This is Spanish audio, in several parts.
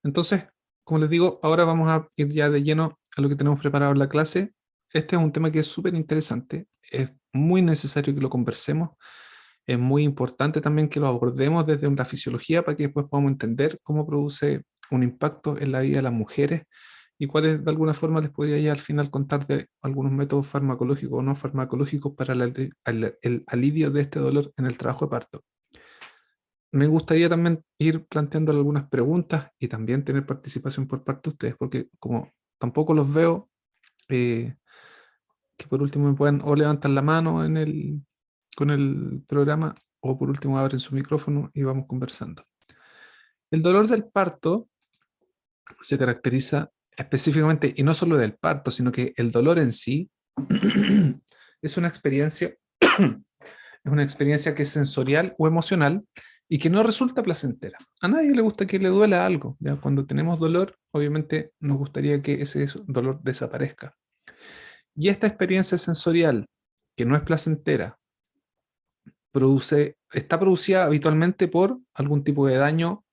Entonces, como les digo, ahora vamos a ir ya de lleno a lo que tenemos preparado en la clase. Este es un tema que es súper interesante, es muy necesario que lo conversemos, es muy importante también que lo abordemos desde una fisiología para que después podamos entender cómo produce un impacto en la vida de las mujeres y cuáles de alguna forma les podría ya al final contar de algunos métodos farmacológicos o no farmacológicos para el alivio de este dolor en el trabajo de parto. Me gustaría también ir planteando algunas preguntas y también tener participación por parte de ustedes, porque como tampoco los veo, eh, que por último me puedan o levantar la mano con el programa o por último abren su micrófono y vamos conversando. El dolor del parto se caracteriza específicamente, y no solo del parto, sino que el dolor en sí es una experiencia, es una experiencia que es sensorial o emocional y que no resulta placentera. A nadie le gusta que le duela algo. ¿Ya? Cuando tenemos dolor, obviamente nos gustaría que ese dolor desaparezca. Y esta experiencia sensorial, que no es placentera, está producida habitualmente por algún tipo de daño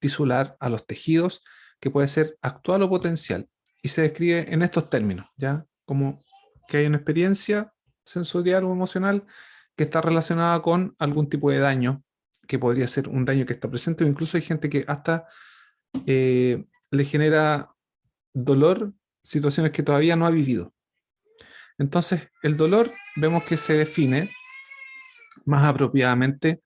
tisular a los tejidos, que puede ser actual o potencial. Y se describe en estos términos, ¿ya? Como que hay una experiencia sensorial o emocional que está relacionada con algún tipo de daño, que podría ser un daño que está presente, o incluso hay gente que hasta le genera dolor situaciones que todavía no ha vivido. Entonces, el dolor vemos que se define más apropiadamente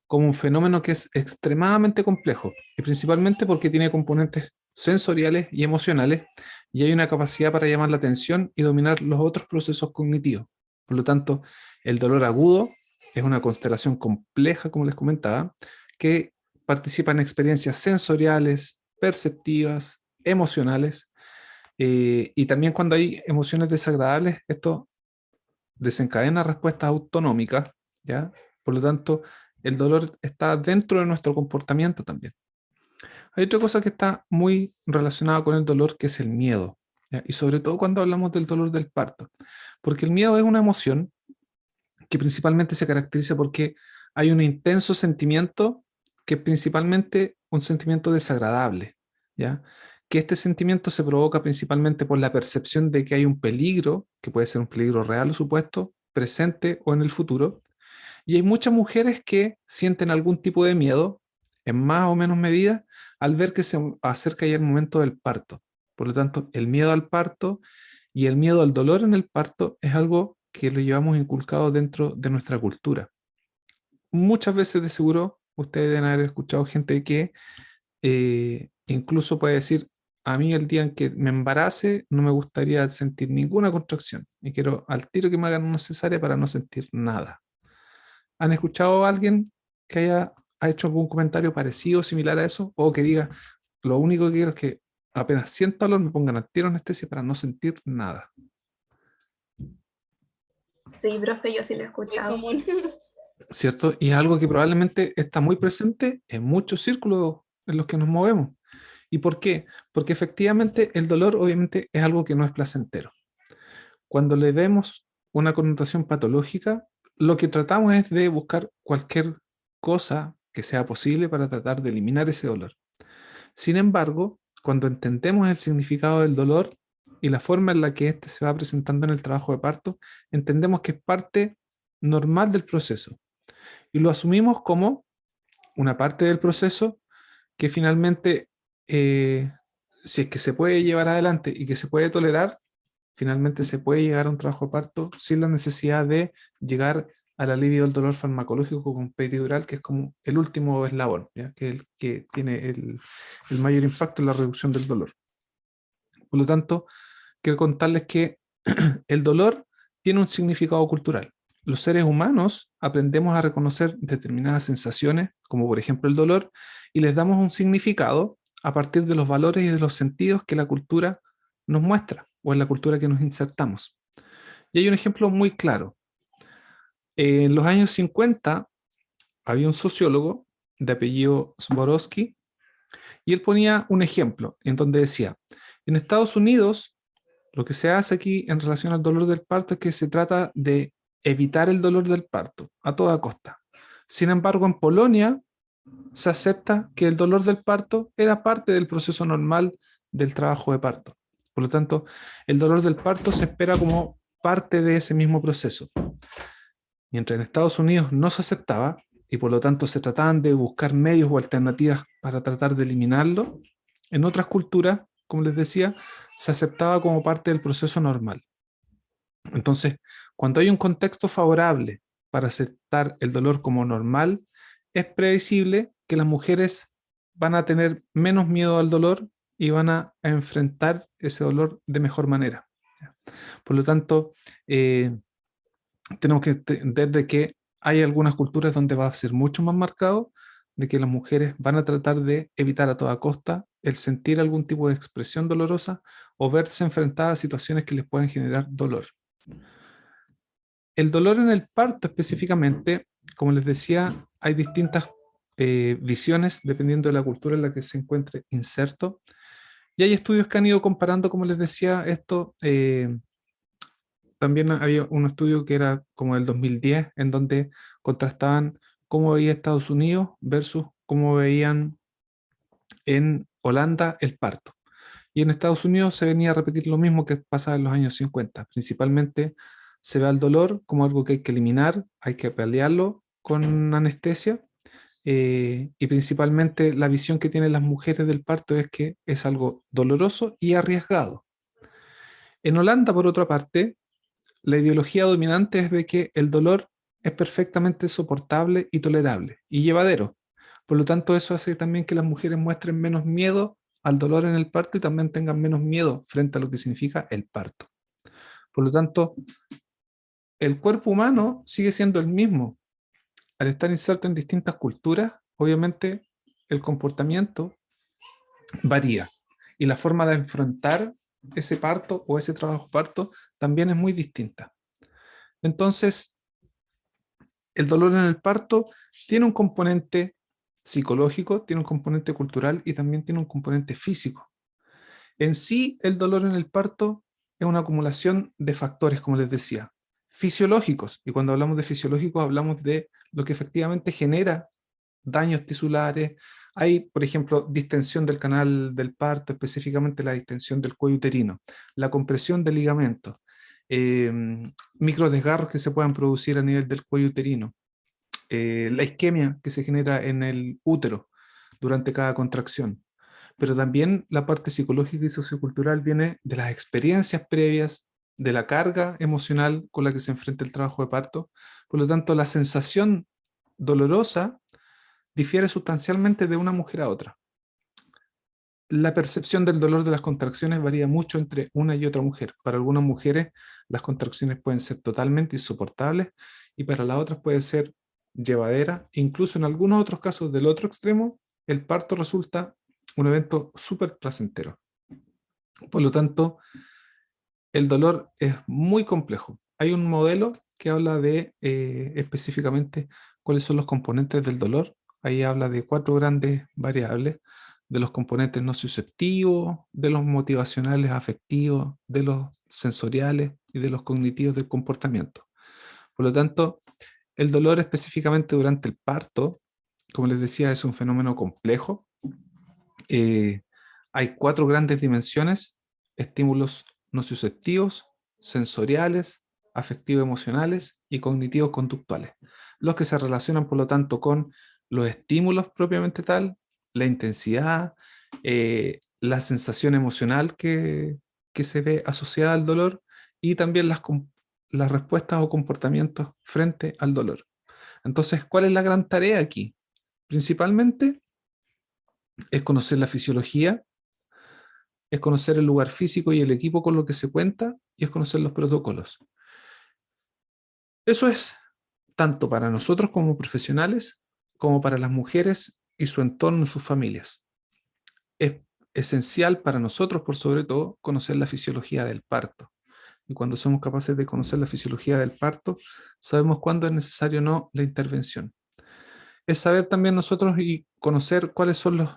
como un fenómeno que es extremadamente complejo, y principalmente porque tiene componentes sensoriales y emocionales, y hay una capacidad para llamar la atención y dominar los otros procesos cognitivos. Por lo tanto, el dolor agudo es una constelación compleja, como les comentaba, que participa en experiencias sensoriales, perceptivas, emocionales, y también cuando hay emociones desagradables, esto desencadena respuestas autonómicas, ¿ya? Por lo tanto, el dolor está dentro de nuestro comportamiento también. Hay otra cosa que está muy relacionada con el dolor, que es el miedo, ¿ya? Y sobre todo cuando hablamos del dolor del parto, porque el miedo es una emoción que principalmente se caracteriza porque hay un intenso sentimiento que es principalmente un sentimiento desagradable, ¿ya? Que este sentimiento se provoca principalmente por la percepción de que hay un peligro, que puede ser un peligro real o supuesto, presente o en el futuro. Y hay muchas mujeres que sienten algún tipo de miedo, en más o menos medida, al ver que se acerca ya el momento del parto. Por lo tanto, el miedo al parto y el miedo al dolor en el parto es algo que lo llevamos inculcado dentro de nuestra cultura. Muchas veces de seguro ustedes deben haber escuchado gente que incluso puede decir, a mí el día en que me embarace no me gustaría sentir ninguna contracción y quiero al tiro que me hagan una cesárea para no sentir nada. ¿Han escuchado a alguien que ha hecho algún comentario parecido o similar a eso? O que diga, lo único que quiero es que apenas sienta dolor me pongan al tiro anestesia para no sentir nada. Sí, profe, yo sí lo he Muy escuchado. común. ¿Cierto? Y es algo que probablemente está muy presente en muchos círculos en los que nos movemos. ¿Y por qué? Porque efectivamente el dolor obviamente es algo que no es placentero. Cuando le vemos una connotación patológica, lo que tratamos es de buscar cualquier cosa que sea posible para tratar de eliminar ese dolor. Sin embargo, cuando entendemos el significado del dolor y la forma en la que éste se va presentando en el trabajo de parto, entendemos que es parte normal del proceso y lo asumimos como una parte del proceso que finalmente, eh, si es que se puede llevar adelante y que se puede tolerar, finalmente se puede llegar a un trabajo de parto sin la necesidad de llegar al alivio del dolor farmacológico con peridural, que es como el último eslabón, ¿ya? Que es el que tiene el mayor impacto en la reducción del dolor. Por lo tanto, quiero contarles que el dolor tiene un significado cultural. Los seres humanos aprendemos a reconocer determinadas sensaciones, como por ejemplo el dolor, y les damos un significado a partir de los valores y de los sentidos que la cultura nos muestra o en la cultura que nos insertamos. Y hay un ejemplo muy claro. En los años 50 había un sociólogo de apellido Zborowski y él ponía un ejemplo en donde decía, en Estados Unidos lo que se hace aquí en relación al dolor del parto es que se trata de evitar el dolor del parto a toda costa. Sin embargo, en Polonia se acepta que el dolor del parto era parte del proceso normal del trabajo de parto. Por lo tanto, el dolor del parto se espera como parte de ese mismo proceso. Mientras en Estados Unidos no se aceptaba y por lo tanto se trataban de buscar medios o alternativas para tratar de eliminarlo, en otras culturas, como les decía, se aceptaba como parte del proceso normal. Entonces, cuando hay un contexto favorable para aceptar el dolor como normal, es previsible que las mujeres van a tener menos miedo al dolor y van a enfrentar ese dolor de mejor manera. Por lo tanto, tenemos que entender de que hay algunas culturas donde va a ser mucho más marcado de que las mujeres van a tratar de evitar a toda costa el sentir algún tipo de expresión dolorosa o verse enfrentadas a situaciones que les pueden generar dolor. El dolor en el parto específicamente, como les decía, hay distintas visiones dependiendo de la cultura en la que se encuentre inserto. Y hay estudios que han ido comparando, como les decía, esto. También había un estudio que era como del 2010, en donde contrastaban cómo veía Estados Unidos versus cómo veían en Holanda el parto. Y en Estados Unidos se venía a repetir lo mismo que pasaba en los años 50. Principalmente se ve al dolor como algo que hay que eliminar, hay que paliarlo con anestesia. Y principalmente la visión que tienen las mujeres del parto es que es algo doloroso y arriesgado. En Holanda, por otra parte, la ideología dominante es de que el dolor es perfectamente soportable y tolerable y llevadero. Por lo tanto, eso hace también que las mujeres muestren menos miedo al dolor en el parto y también tengan menos miedo frente a lo que significa el parto. Por lo tanto, el cuerpo humano sigue siendo el mismo. Al estar inserto en distintas culturas, obviamente el comportamiento varía y la forma de enfrentar ese parto o ese trabajo parto también es muy distinta. Entonces, el dolor en el parto tiene un componente psicológico, tiene un componente cultural y también tiene un componente físico. En sí, el dolor en el parto es una acumulación de factores, como les decía, fisiológicos. Y cuando hablamos de fisiológicos, hablamos de lo que efectivamente genera daños tisulares. Hay, por ejemplo, distensión del canal del parto, específicamente la distensión del cuello uterino, la compresión del ligamento, eh, microdesgarros que se puedan producir a nivel del cuello uterino, la isquemia que se genera en el útero durante cada contracción. Pero también la parte psicológica y sociocultural viene de las experiencias previas, de la carga emocional con la que se enfrenta el trabajo de parto. Por lo tanto, la sensación dolorosa difiere sustancialmente de una mujer a otra. La percepción del dolor de las contracciones varía mucho entre una y otra mujer. Para algunas mujeres las contracciones pueden ser totalmente insoportables y para las otras puede ser llevadera. Incluso en algunos otros casos del otro extremo, el parto resulta un evento súper placentero. Por lo tanto, el dolor es muy complejo. Hay un modelo que habla de específicamente cuáles son los componentes del dolor. Ahí habla de cuatro grandes variables, de los componentes nociceptivos, de los motivacionales afectivos, de los sensoriales y de los cognitivos del comportamiento. Por lo tanto, el dolor específicamente durante el parto, como les decía, es un fenómeno complejo. Eh, Hay cuatro grandes dimensiones: estímulos nociceptivos, sensoriales, afectivo-emocionales y cognitivos conductuales, los que se relacionan por lo tanto con los estímulos propiamente tal, la intensidad, la sensación emocional que se ve asociada al dolor y también las respuestas o comportamientos frente al dolor. Entonces, ¿cuál es la gran tarea aquí? Principalmente es conocer la fisiología, es conocer el lugar físico y el equipo con lo que se cuenta y es conocer los protocolos. Eso es tanto para nosotros como profesionales, como para las mujeres y su entorno y sus familias. Es esencial para nosotros, por sobre todo, conocer la fisiología del parto. Y cuando somos capaces de conocer la fisiología del parto, sabemos cuándo es necesario o no la intervención. Es saber también nosotros y conocer cuáles son los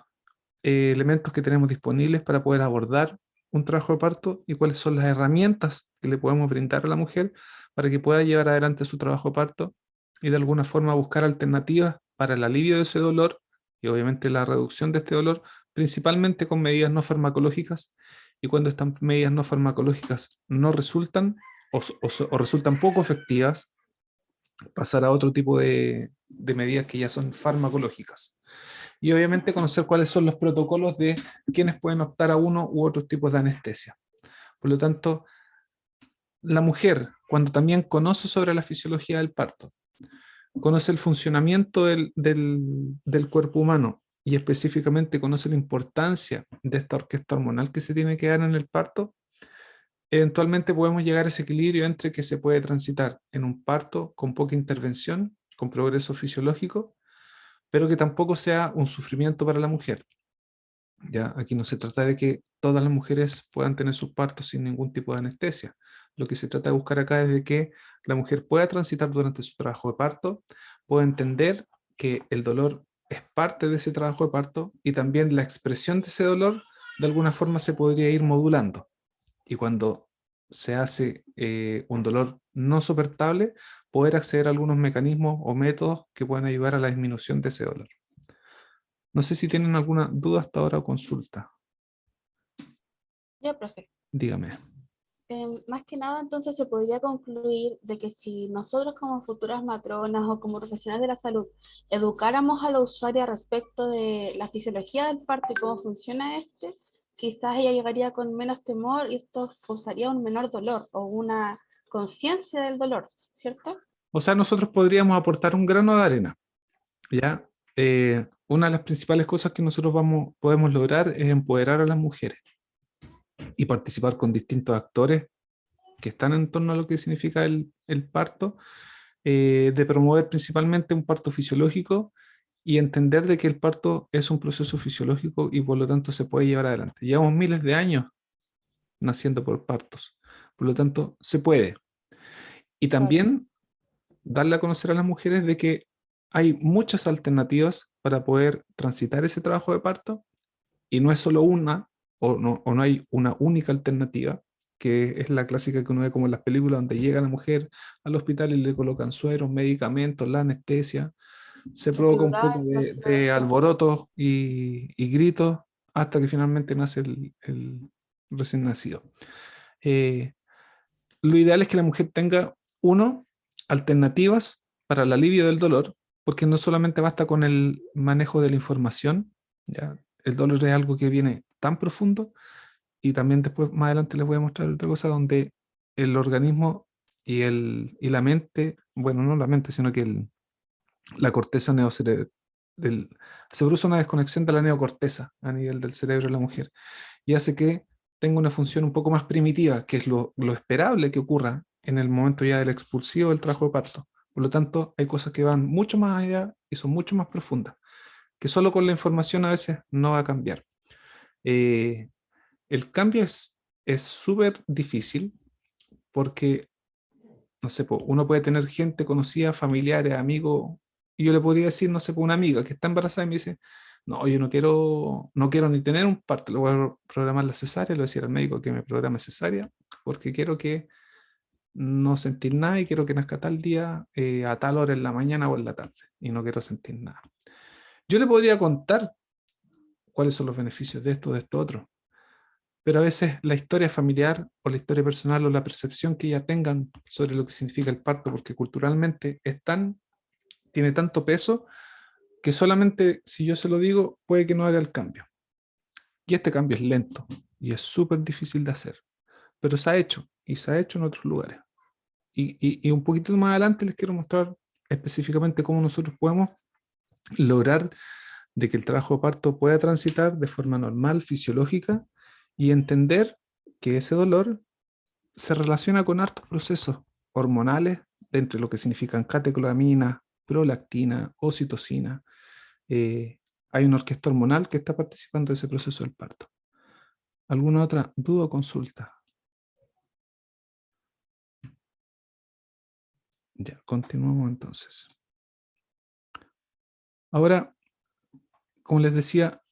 elementos que tenemos disponibles para poder abordar un trabajo de parto y cuáles son las herramientas que le podemos brindar a la mujer para que pueda llevar adelante su trabajo de parto y de alguna forma buscar alternativas para el alivio de ese dolor Y obviamente la reducción de este dolor, principalmente con medidas no farmacológicas, y cuando estas medidas no farmacológicas no resultan o resultan poco efectivas, pasar a otro tipo de medidas que ya son farmacológicas. Y obviamente conocer cuáles son los protocolos de quienes pueden optar a uno u otros tipos de anestesia. Por lo tanto, la mujer, cuando también conoce sobre la fisiología del parto, conoce el funcionamiento del cuerpo humano y específicamente conoce la importancia de esta orquesta hormonal que se tiene que dar en el parto, eventualmente podemos llegar a ese equilibrio entre que se puede transitar en un parto con poca intervención, con progreso fisiológico, pero que tampoco sea un sufrimiento para la mujer. Ya, aquí no se trata de que todas las mujeres puedan tener sus partos sin ningún tipo de anestesia. Lo que se trata de buscar acá es de que la mujer pueda transitar durante su trabajo de parto, pueda entender que el dolor es parte de ese trabajo de parto y también la expresión de ese dolor de alguna forma se podría ir modulando. Y cuando se hace un dolor no soportable, poder acceder a algunos mecanismos o métodos que puedan ayudar a la disminución de ese dolor. No sé si tienen alguna duda hasta ahora o consulta. Ya, profe. Dígame. Más que nada, entonces se podría concluir de que si nosotros como futuras matronas o como profesionales de la salud educáramos a la usuaria respecto de la fisiología del parto y cómo funciona este, quizás ella llegaría con menos temor y esto causaría un menor dolor o una conciencia del dolor, ¿cierto? O sea, nosotros podríamos aportar un grano de arena, ¿ya? Una de las principales cosas que nosotros podemos lograr es empoderar a las mujeres y participar con distintos actores que están en torno a lo que significa el parto, de promover principalmente un parto fisiológico y entender de que el parto es un proceso fisiológico y por lo tanto se puede llevar adelante. Llevamos miles de años naciendo por partos, por lo tanto se puede. Y Claro. también darle a conocer a las mujeres de que hay muchas alternativas para poder transitar ese trabajo de parto y no es solo una o no hay una única alternativa, que es la clásica que uno ve como en las películas donde llega la mujer al hospital y le colocan sueros, medicamentos, la anestesia, se provoca un poco Epidural, de gastritis. alborotos y gritos hasta que finalmente nace el recién nacido. Eh, lo ideal es que la mujer tenga, uno, alternativas para el alivio del dolor, porque no solamente basta con el manejo de la información, ¿ya? El dolor es algo que viene tan profundo y también después, más adelante les voy a mostrar otra cosa donde el organismo y la mente, bueno, no la mente, sino que la corteza neocerebral, se produce una desconexión de la neocorteza a nivel del cerebro de la mujer y hace que tenga una función un poco más primitiva, que es lo esperable que ocurra en el momento ya del expulsivo del trabajo de parto. Por lo tanto, hay cosas que van mucho más allá y son mucho más profundas, que solo con la información a veces no va a cambiar. Eh, el cambio es súper difícil porque, no sé, uno puede tener gente conocida, familiares, amigos, y yo le podría decir, no sé, una amiga que está embarazada y me dice, no, yo no quiero ni tener un parto, le voy a programar la cesárea, le voy a decir al médico que me programe cesárea, porque quiero que no sentir nada y quiero que nazca tal día, a tal hora en la mañana o en la tarde, y no quiero sentir nada. Yo le podría contar cuáles son los beneficios de esto, otro, pero a veces la historia familiar o la historia personal o la percepción que ya tengan sobre lo que significa el parto, porque culturalmente tiene tanto peso que solamente si yo se lo digo puede que no haga el cambio. Y este cambio es lento y es súper difícil de hacer, pero se ha hecho y se ha hecho en otros lugares. Y un poquito más adelante les quiero mostrar específicamente cómo nosotros podemos lograr de que el trabajo de parto pueda transitar de forma normal, fisiológica, y entender que ese dolor se relaciona con hartos procesos hormonales, dentro de lo que significan catecolamina, prolactina, oxitocina. Eh, hay una orquesta hormonal que está participando de ese proceso del parto. ¿Alguna otra duda o consulta? Ya, continuamos entonces. Ahora, como les decía,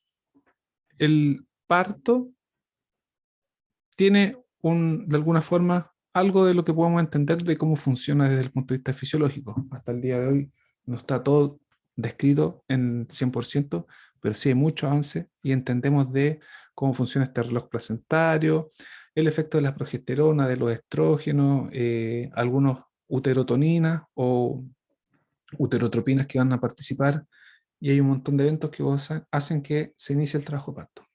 el parto tiene de alguna forma algo de lo que podemos entender de cómo funciona desde el punto de vista fisiológico. Hasta el día de hoy no está todo descrito en 100%, pero sí hay mucho avance y entendemos de cómo funciona este reloj placentario, el efecto de la progesterona, de los estrógenos, algunos uterotoninas o uterotropinas que van a participar, y hay un montón de eventos que hacen que se inicie el trabajo de parto.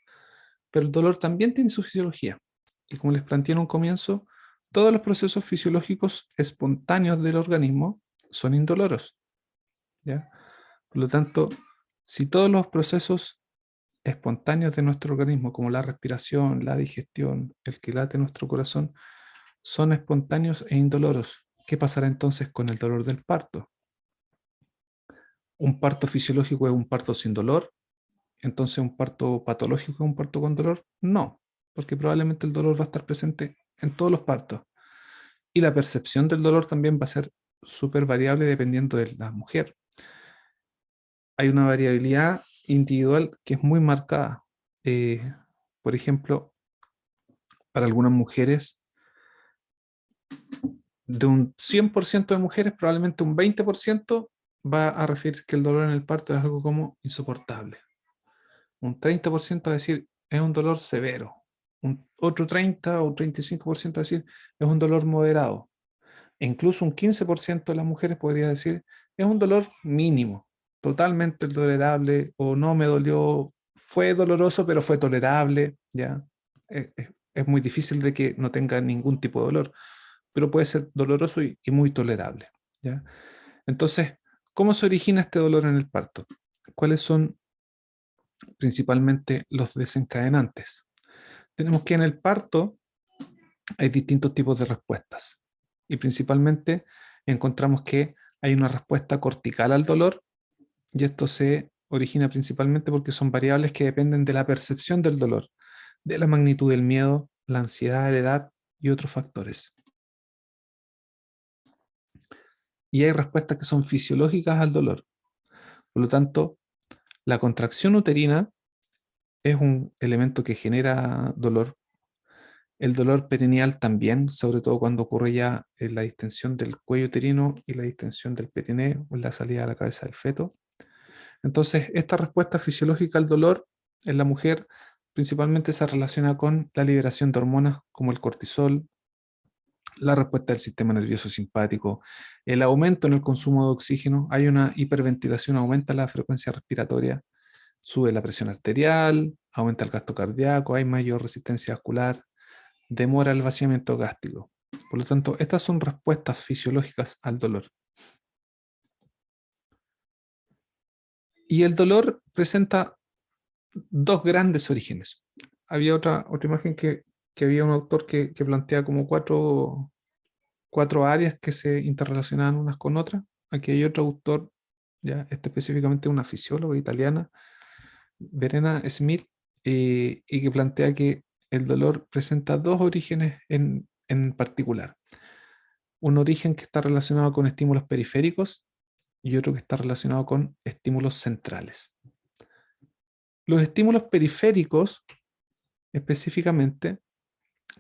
Pero el dolor también tiene su fisiología. Y como les planteé en un comienzo, todos los procesos fisiológicos espontáneos del organismo son indoloros, ¿ya? Por lo tanto, si todos los procesos espontáneos de nuestro organismo, como la respiración, la digestión, el que late nuestro corazón, son espontáneos e indoloros, ¿qué pasará entonces con el dolor del parto? ¿Un parto fisiológico es un parto sin dolor? Entonces, ¿un parto patológico es un parto con dolor? No, porque probablemente el dolor va a estar presente en todos los partos. Y la percepción del dolor también va a ser súper variable dependiendo de la mujer. Hay una variabilidad individual que es muy marcada. Eh, por ejemplo, para algunas mujeres, de un 100% de mujeres, probablemente un 20% va a referir que el dolor en el parto es algo como insoportable. Un 30% va a decir es un dolor severo. Un otro 30 o 35% va a decir es un dolor moderado. E incluso un 15% de las mujeres podría decir es un dolor mínimo, totalmente tolerable, o no me dolió, fue doloroso, pero fue tolerable, ¿ya? Es muy difícil de que no tenga ningún tipo de dolor, pero puede ser doloroso y muy tolerable, ¿ya? Entonces, ¿cómo se origina este dolor en el parto? ¿Cuáles son principalmente los desencadenantes? Tenemos que en el parto hay distintos tipos de respuestas y principalmente encontramos que hay una respuesta cortical al dolor, y esto se origina principalmente porque son variables que dependen de la percepción del dolor, de la magnitud del miedo, la ansiedad, la edad y otros factores. Y hay respuestas que son fisiológicas al dolor. Por lo tanto, la contracción uterina es un elemento que genera dolor. El dolor perineal también, sobre todo cuando ocurre ya en la distensión del cuello uterino y la distensión del perineo o en la salida de la cabeza del feto. Entonces, esta respuesta fisiológica al dolor en la mujer principalmente se relaciona con la liberación de hormonas como el cortisol, la respuesta del sistema nervioso simpático, el aumento en el consumo de oxígeno, hay una hiperventilación, aumenta la frecuencia respiratoria, sube la presión arterial, aumenta el gasto cardíaco, hay mayor resistencia vascular, demora el vaciamiento gástrico. Por lo tanto, estas son respuestas fisiológicas al dolor. Y el dolor presenta dos grandes orígenes. Había otra imagen que había un autor que plantea como cuatro áreas que se interrelacionaban unas con otras. Aquí hay otro autor, ya este específicamente una fisióloga italiana, Verena Smith, y que plantea que el dolor presenta dos orígenes en particular. Un origen que está relacionado con estímulos periféricos y otro que está relacionado con estímulos centrales. Los estímulos periféricos específicamente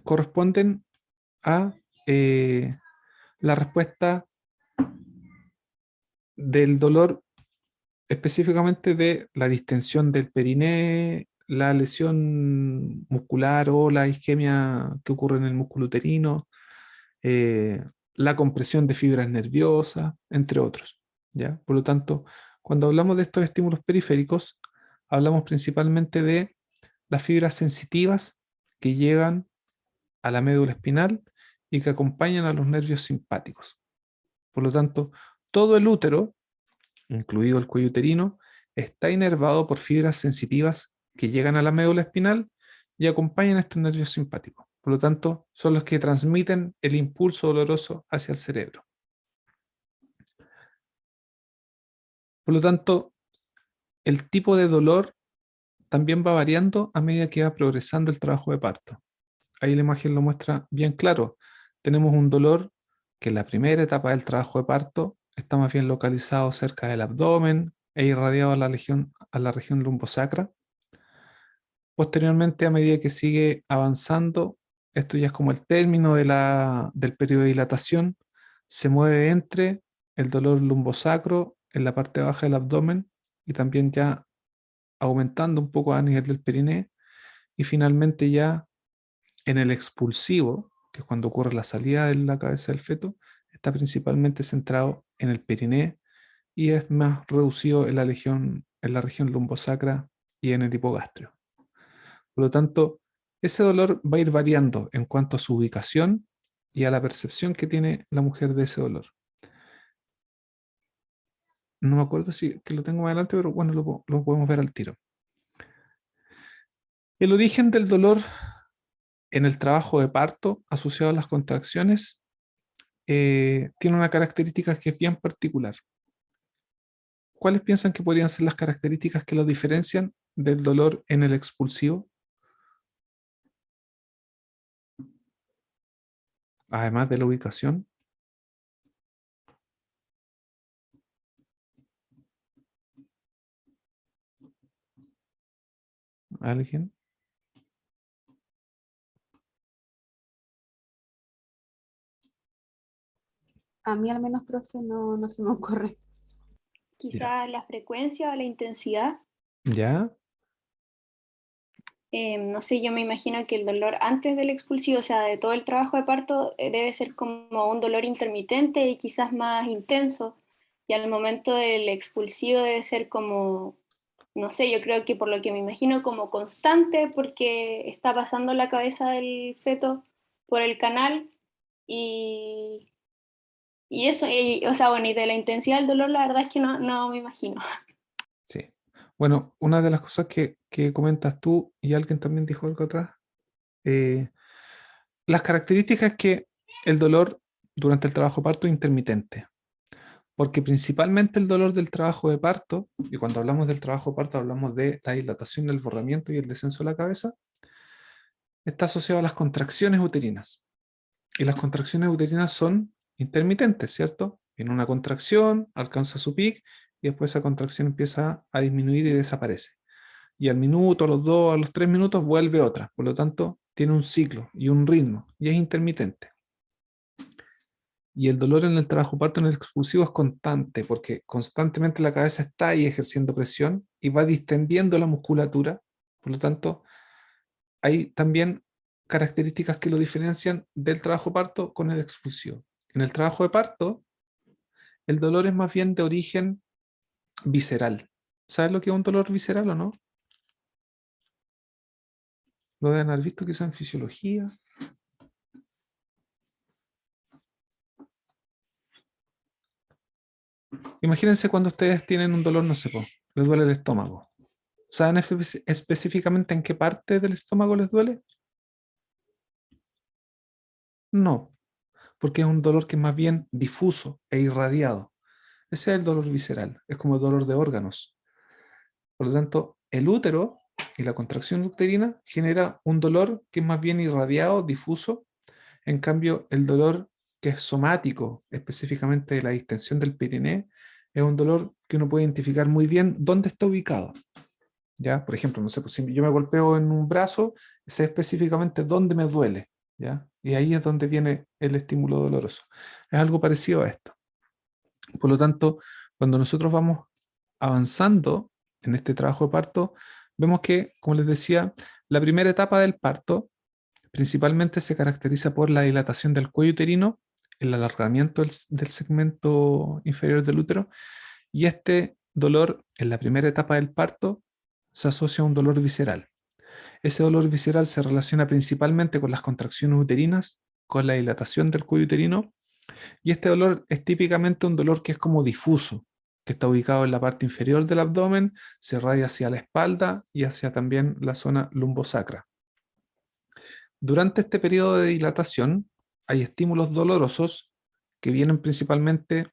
corresponden a la respuesta del dolor, específicamente de la distensión del periné, la lesión muscular o la isquemia que ocurre en el músculo uterino, eh, la compresión de fibras nerviosas, entre otros, ¿ya? Por lo tanto, cuando hablamos de estos estímulos periféricos, hablamos principalmente de las fibras sensitivas que llegan a la médula espinal y que acompañan a los nervios simpáticos. Por lo tanto, todo el útero, incluido el cuello uterino, está inervado por fibras sensitivas que llegan a la médula espinal y acompañan a estos nervios simpáticos. Por lo tanto, son los que transmiten el impulso doloroso hacia el cerebro. Por lo tanto, el tipo de dolor también va variando a medida que va progresando el trabajo de parto. Ahí la imagen lo muestra bien claro. Tenemos un dolor que en la primera etapa del trabajo de parto está más bien localizado cerca del abdomen e irradiado a la región lumbosacra. Posteriormente, a medida que sigue avanzando, esto ya es como el término del periodo de dilatación, se mueve entre el dolor lumbosacro en la parte baja del abdomen y también ya aumentando un poco a nivel del periné y finalmente ya en el expulsivo, que es cuando ocurre la salida de la cabeza del feto, está principalmente centrado en el periné y es más reducido en la región lumbosacra y en el hipogastrio. Por lo tanto, ese dolor va a ir variando en cuanto a su ubicación y a la percepción que tiene la mujer de ese dolor. No me acuerdo si que lo tengo más adelante, pero bueno, lo podemos ver al tiro. El origen del dolor en el trabajo de parto asociado a las contracciones tiene una característica que es bien particular. ¿Cuáles piensan que podrían ser las características que lo diferencian del dolor en el expulsivo? Además de la ubicación. ¿Alguien? A mí al menos, profe, no se me ocurre. Ya. Quizás la frecuencia o la intensidad. ¿Ya? No sé, yo me imagino que el dolor antes del expulsivo, o sea, de todo el trabajo de parto, debe ser como un dolor intermitente y quizás más intenso. Y al momento del expulsivo debe ser como, no sé, yo creo que por lo que me imagino como constante, porque está pasando la cabeza del feto por el canal y, y eso, o sea, bueno, y de la intensidad del dolor, la verdad es que no me imagino. Sí. Bueno, una de las cosas que comentas tú y alguien también dijo algo atrás, eh, las características es que el dolor durante el trabajo de parto es intermitente, porque principalmente el dolor del trabajo de parto, y cuando hablamos del trabajo de parto hablamos de la dilatación, el borramiento y el descenso de la cabeza, está asociado a las contracciones uterinas. Y las contracciones uterinas son intermitentes, ¿cierto? En una contracción alcanza su pic y después esa contracción empieza a disminuir y desaparece. Y al minuto, a los 2, a los 3 minutos vuelve otra. Por lo tanto, tiene un ciclo y un ritmo y es intermitente. Y el dolor en el trabajo parto en el expulsivo es constante porque constantemente la cabeza está ahí ejerciendo presión y va distendiendo la musculatura. Por lo tanto, hay también características que lo diferencian del trabajo parto con el expulsivo. En el trabajo de parto, el dolor es más bien de origen visceral. ¿Sabes lo que es un dolor visceral o no? Lo deben haber visto quizá en fisiología. Imagínense cuando ustedes tienen un dolor, no sé, les duele el estómago. ¿Saben específicamente en qué parte del estómago les duele? No, porque es un dolor que es más bien difuso e irradiado. Ese es el dolor visceral, es como el dolor de órganos. Por lo tanto, el útero y la contracción uterina genera un dolor que es más bien irradiado, difuso. En cambio, el dolor que es somático, específicamente de la distensión del periné, es un dolor que uno puede identificar muy bien dónde está ubicado. ¿Ya? Por ejemplo, no sé, pues si yo me golpeo en un brazo, sé específicamente dónde me duele, ¿ya? Y ahí es donde viene el estímulo doloroso. Es algo parecido a esto. Por lo tanto, cuando nosotros vamos avanzando en este trabajo de parto, vemos que, como les decía, la primera etapa del parto principalmente se caracteriza por la dilatación del cuello uterino, el alargamiento del segmento inferior del útero, y este dolor en la primera etapa del parto se asocia a un dolor visceral. Ese dolor visceral se relaciona principalmente con las contracciones uterinas, con la dilatación del cuello uterino, y este dolor es típicamente un dolor que es como difuso, que está ubicado en la parte inferior del abdomen, se irradia hacia la espalda y hacia también la zona lumbosacra. Durante este periodo de dilatación hay estímulos dolorosos que vienen principalmente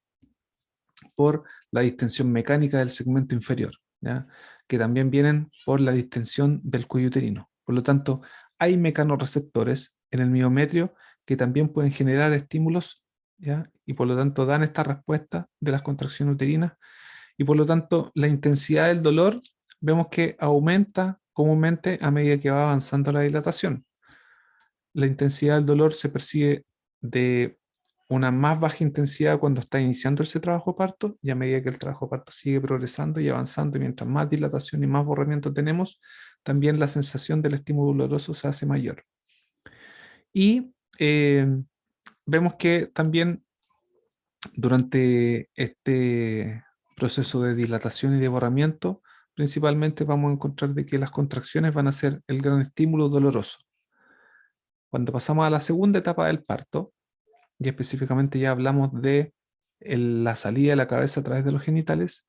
por la distensión mecánica del segmento inferior, ¿ya? Que también vienen por la distensión del cuello uterino. Por lo tanto, hay mecanorreceptores en el miometrio que también pueden generar estímulos, ¿ya? Y por lo tanto dan esta respuesta de las contracciones uterinas y por lo tanto la intensidad del dolor vemos que aumenta comúnmente a medida que va avanzando la dilatación. La intensidad del dolor se percibe de una más baja intensidad cuando está iniciando ese trabajo de parto, y a medida que el trabajo de parto sigue progresando y avanzando, y mientras más dilatación y más borramiento tenemos, también la sensación del estímulo doloroso se hace mayor. Y vemos que también durante este proceso de dilatación y de borramiento, principalmente vamos a encontrar de que las contracciones van a ser el gran estímulo doloroso. Cuando pasamos a la segunda etapa del parto, y específicamente ya hablamos de la salida de la cabeza a través de los genitales,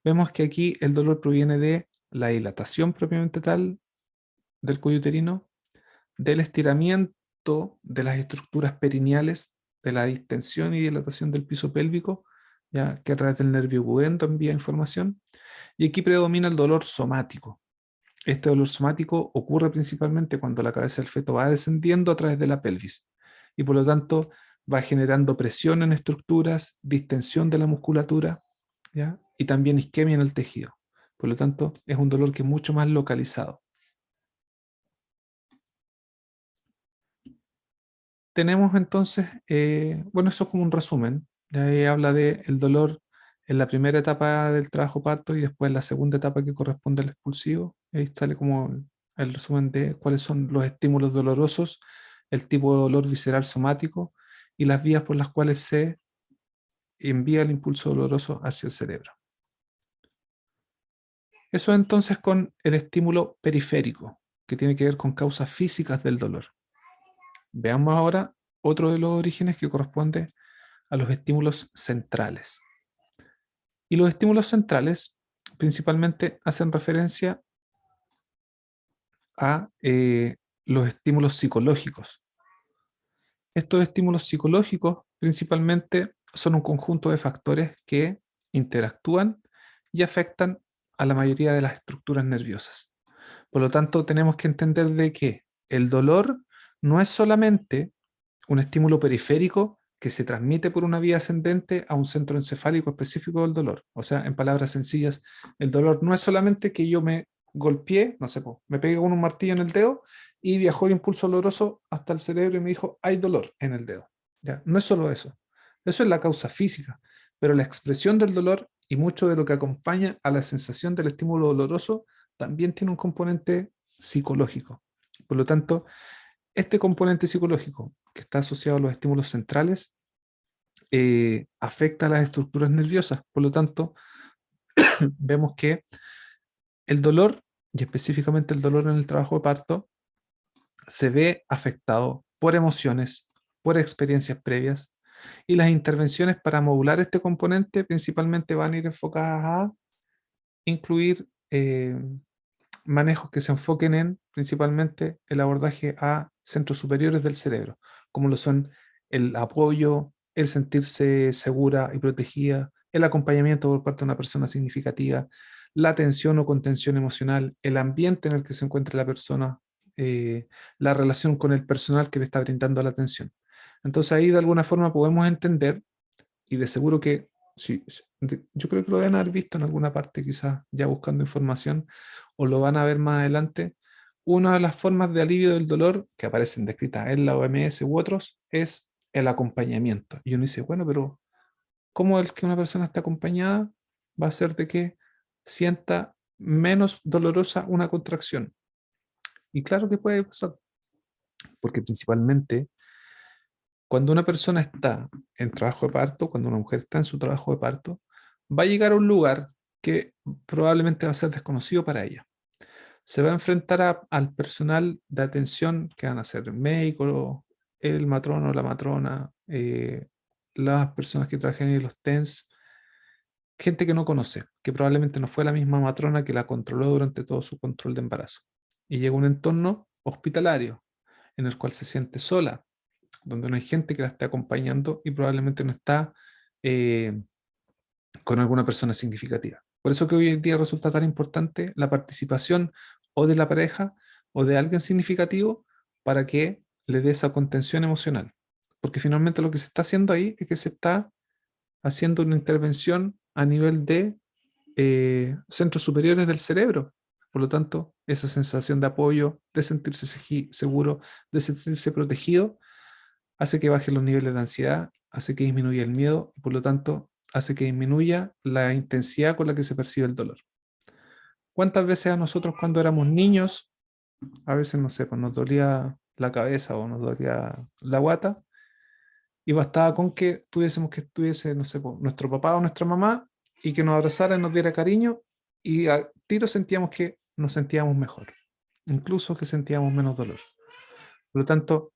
vemos que aquí el dolor proviene de la dilatación propiamente tal del cuello uterino, del estiramiento de las estructuras perineales, de la distensión y dilatación del piso pélvico, ya que a través del nervio pudendo envía información, y aquí predomina el dolor somático. Este dolor somático ocurre principalmente cuando la cabeza del feto va descendiendo a través de la pelvis, y por lo tanto va generando presión en estructuras, distensión de la musculatura, ¿ya? Y también isquemia en el tejido. Por lo tanto, es un dolor que es mucho más localizado. Tenemos entonces, bueno, eso es como un resumen. De ahí habla del dolor en la primera etapa del trabajo parto y después en la segunda etapa que corresponde al expulsivo. Ahí sale como el resumen de cuáles son los estímulos dolorosos, el tipo de dolor visceral somático y las vías por las cuales se envía el impulso doloroso hacia el cerebro. Eso entonces con el estímulo periférico, que tiene que ver con causas físicas del dolor. Veamos ahora otro de los orígenes que corresponde a los estímulos centrales. Y los estímulos centrales principalmente hacen referencia a los estímulos psicológicos. Estos estímulos psicológicos principalmente son un conjunto de factores que interactúan y afectan a la mayoría de las estructuras nerviosas. Por lo tanto, tenemos que entender de que el dolor no es solamente un estímulo periférico que se transmite por una vía ascendente a un centro encefálico específico del dolor. O sea, en palabras sencillas, el dolor no es solamente que yo me golpeé, no sé, me pegué con un martillo en el dedo y viajó el impulso doloroso hasta el cerebro y me dijo, hay dolor en el dedo. ¿Ya? No es solo eso. Eso es la causa física, pero la expresión del dolor y mucho de lo que acompaña a la sensación del estímulo doloroso también tiene un componente psicológico. Por lo tanto, este componente psicológico que está asociado a los estímulos centrales afecta a las estructuras nerviosas. Por lo tanto, vemos que el dolor, y específicamente el dolor en el trabajo de parto, se ve afectado por emociones, por experiencias previas, y las intervenciones para modular este componente principalmente van a ir enfocadas a incluir manejos que se enfoquen en principalmente el abordaje a centros superiores del cerebro, como lo son el apoyo, el sentirse segura y protegida, el acompañamiento por parte de una persona significativa, la atención o contención emocional, el ambiente en el que se encuentra la persona, la relación con el personal que le está brindando la atención. Entonces ahí de alguna forma podemos entender, y de seguro que sí, yo creo que lo deben haber visto en alguna parte, quizás ya buscando información, o lo van a ver más adelante. Una de las formas de alivio del dolor que aparecen descritas en la OMS u otros es el acompañamiento. Y uno dice, bueno, pero ¿cómo el que una persona esté acompañada va a hacer de que sienta menos dolorosa una contracción? Y claro que puede pasar, porque principalmente cuando una persona está en trabajo de parto, cuando una mujer está en su trabajo de parto, va a llegar a un lugar que probablemente va a ser desconocido para ella. Se va a enfrentar al personal de atención que van a ser el médico, el matrono, la matrona, las personas que trabajan en los TENS, gente que no conoce, que probablemente no fue la misma matrona que la controló durante todo su control de embarazo. Y llega a un entorno hospitalario en el cual se siente sola, donde no hay gente que la esté acompañando y probablemente no está eh, con alguna persona significativa. Por eso que hoy en día resulta tan importante la participación o de la pareja o de alguien significativo para que le dé esa contención emocional. Porque finalmente lo que se está haciendo ahí es que se está haciendo una intervención a nivel de centros superiores del cerebro. Por lo tanto, esa sensación de apoyo, de sentirse seguro, de sentirse protegido, hace que bajen los niveles de ansiedad hace que disminuya el miedo y por lo tanto hace que disminuya la intensidad con la que se percibe el dolor. ¿Cuántas veces a nosotros cuando éramos niños, a veces, no sé, pues nos dolía la cabeza o nos dolía la guata y bastaba con que tuviésemos que estuviese, no sé, pues, nuestro papá o nuestra mamá y que nos abrazara y nos diera cariño y a tiro sentíamos que nos sentíamos mejor, incluso que sentíamos menos dolor. Por lo tanto,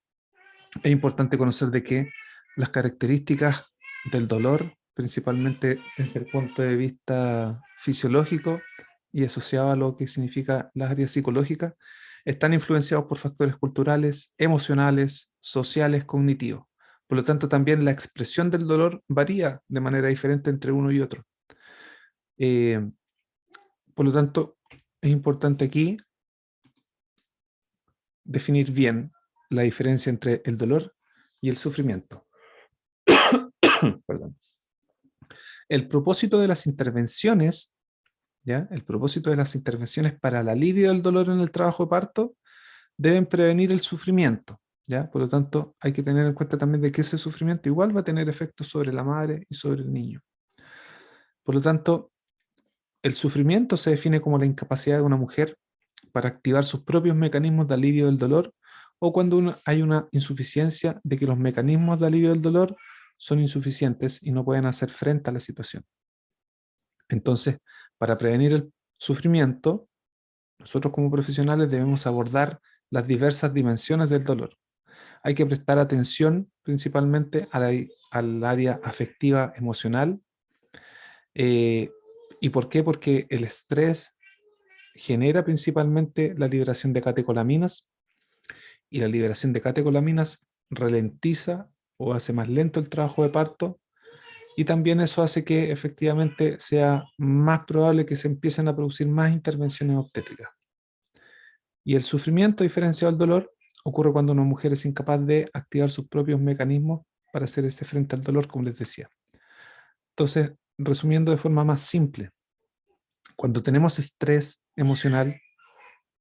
es importante conocer de que las características del dolor, principalmente desde el punto de vista fisiológico y asociado a lo que significa las áreas psicológicas, están influenciados por factores culturales, emocionales, sociales, cognitivos. Por lo tanto, también la expresión del dolor varía de manera diferente entre uno y otro. Eh, por lo tanto, es importante aquí definir bien la diferencia entre el dolor y el sufrimiento. Perdón. El propósito de las intervenciones, ¿ya? El propósito de las intervenciones para el alivio del dolor en el trabajo de parto deben prevenir el sufrimiento, ¿ya? Por lo tanto, hay que tener en cuenta también de que ese sufrimiento igual va a tener efectos sobre la madre y sobre el niño. Por lo tanto, el sufrimiento se define como la incapacidad de una mujer para activar sus propios mecanismos de alivio del dolor o cuando hay una insuficiencia de que los mecanismos de alivio del dolor son insuficientes y no pueden hacer frente a la situación. Entonces, para prevenir el sufrimiento, nosotros como profesionales debemos abordar las diversas dimensiones del dolor. Hay que prestar atención principalmente al área afectiva emocional. ¿Y por qué? Porque el estrés genera principalmente la liberación de catecolaminas y la liberación de catecolaminas ralentiza o hace más lento el trabajo de parto y también eso hace que efectivamente sea más probable que se empiecen a producir más intervenciones obstétricas. Y el sufrimiento, diferenciado del dolor, ocurre cuando una mujer es incapaz de activar sus propios mecanismos para hacer este frente al dolor, como les decía. Entonces, resumiendo de forma más simple, cuando tenemos estrés emocional,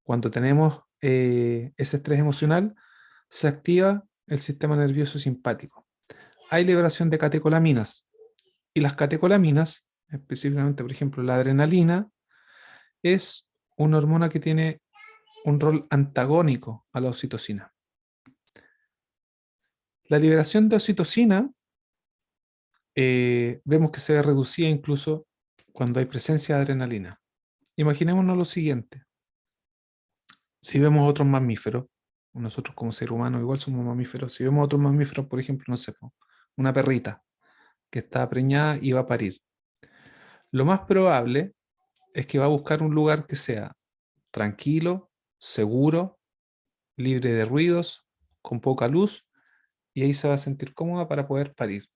cuando tenemos ese estrés emocional, se activa el sistema nervioso simpático. Hay liberación de catecolaminas y las catecolaminas, específicamente, por ejemplo, la adrenalina, es una hormona que tiene un rol antagónico a la oxitocina. La liberación de oxitocina vemos que se ve reducida incluso cuando hay presencia de adrenalina. Imaginémonos lo siguiente. Si vemos otros mamíferos, nosotros como seres humanos igual somos mamíferos, si vemos otros mamíferos, por ejemplo, no sé, una perrita que está preñada y va a parir, lo más probable es que va a buscar un lugar que sea tranquilo, seguro, libre de ruidos, con poca luz, y ahí se va a sentir cómoda para poder parir.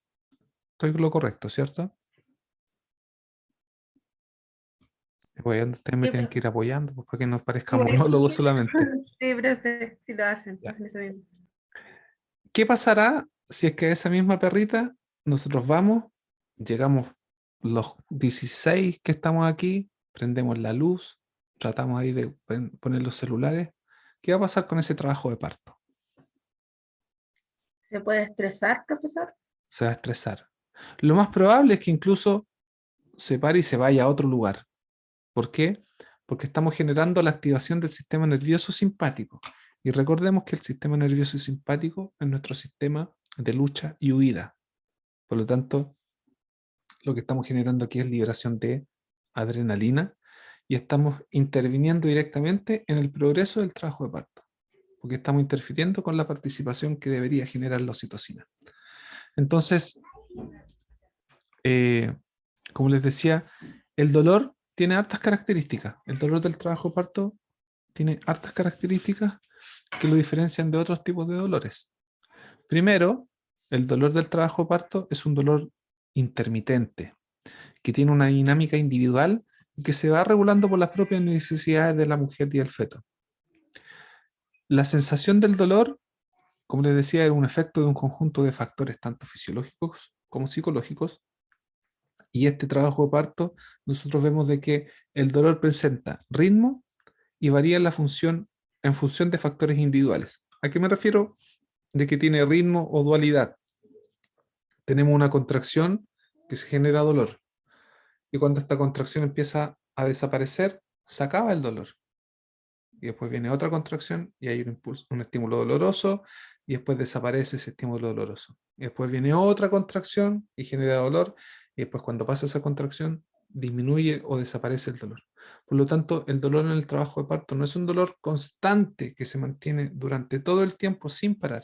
Estoy con lo correcto, ¿cierto? Ustedes me Sí, tienen que ir apoyando pues, para que no parezca Igual. monólogo solamente. Sí, profe, sí lo hacen, Ya. hacen eso bien. ¿Qué pasará si es que a esa misma perrita nosotros vamos, llegamos los 16 que estamos aquí, prendemos la luz, tratamos ahí de poner los celulares? ¿Qué va a pasar con ese trabajo de parto? ¿Se puede estresar, profesor? Se va a estresar. Lo más probable es que incluso se pare y se vaya a otro lugar. ¿Por qué? Porque estamos generando la activación del sistema nervioso simpático. Y recordemos que el sistema nervioso simpático es nuestro sistema de lucha y huida. Por lo tanto, lo que estamos generando aquí es liberación de adrenalina y estamos interviniendo directamente en el progreso del trabajo de parto, porque estamos interfiriendo con la participación que debería generar la oxitocina. Entonces, como les decía, el dolor tiene hartas características. El dolor del trabajo de parto tiene hartas características que lo diferencian de otros tipos de dolores. Primero, el dolor del trabajo de parto es un dolor intermitente, que tiene una dinámica individual y que se va regulando por las propias necesidades de la mujer y el feto. La sensación del dolor, como les decía, era un efecto de un conjunto de factores tanto fisiológicos como psicológicos. Y este trabajo de parto, nosotros vemos de que el dolor presenta ritmo y varía en función de factores individuales. ¿A qué me refiero? De que tiene ritmo o dualidad. tenemos una contracción que se genera dolor. Y cuando esta contracción empieza a desaparecer, se acaba el dolor. Y después viene otra contracción y hay un impulso, un estímulo doloroso, y después desaparece ese estímulo doloroso. Y después viene otra contracción y genera dolor, y después cuando pasa esa contracción, disminuye o desaparece el dolor. Por lo tanto, el dolor en el trabajo de parto no es un dolor constante que se mantiene durante todo el tiempo sin parar.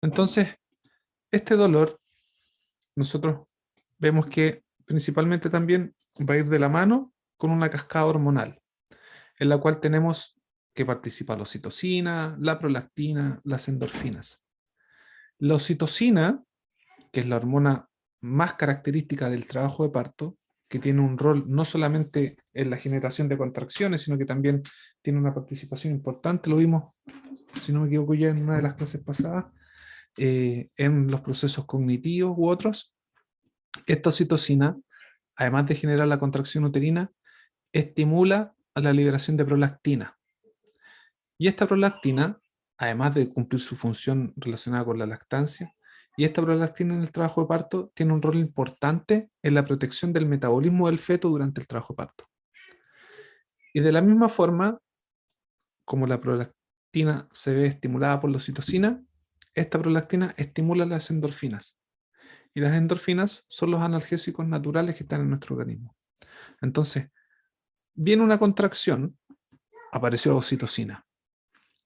Entonces, este dolor, nosotros vemos que principalmente también va a ir de la mano con una cascada hormonal, en la cual tenemos que participa la oxitocina, la prolactina, las endorfinas. La oxitocina, que es la hormona más característica del trabajo de parto, que tiene un rol no solamente en la generación de contracciones, sino que también tiene una participación importante, lo vimos, si no me equivoco ya en una de las clases pasadas, en los procesos cognitivos u otros. Esta oxitocina, además de generar la contracción uterina, estimula a la liberación de prolactina. Y esta prolactina, además de cumplir su función relacionada con la lactancia, y esta prolactina en el trabajo de parto tiene un rol importante en la protección del metabolismo del feto durante el trabajo de parto. Y de la misma forma, como la prolactina se ve estimulada por la oxitocina, esta prolactina estimula las endorfinas. Y las endorfinas son los analgésicos naturales que están en nuestro organismo. Entonces, viene una contracción, apareció la oxitocina.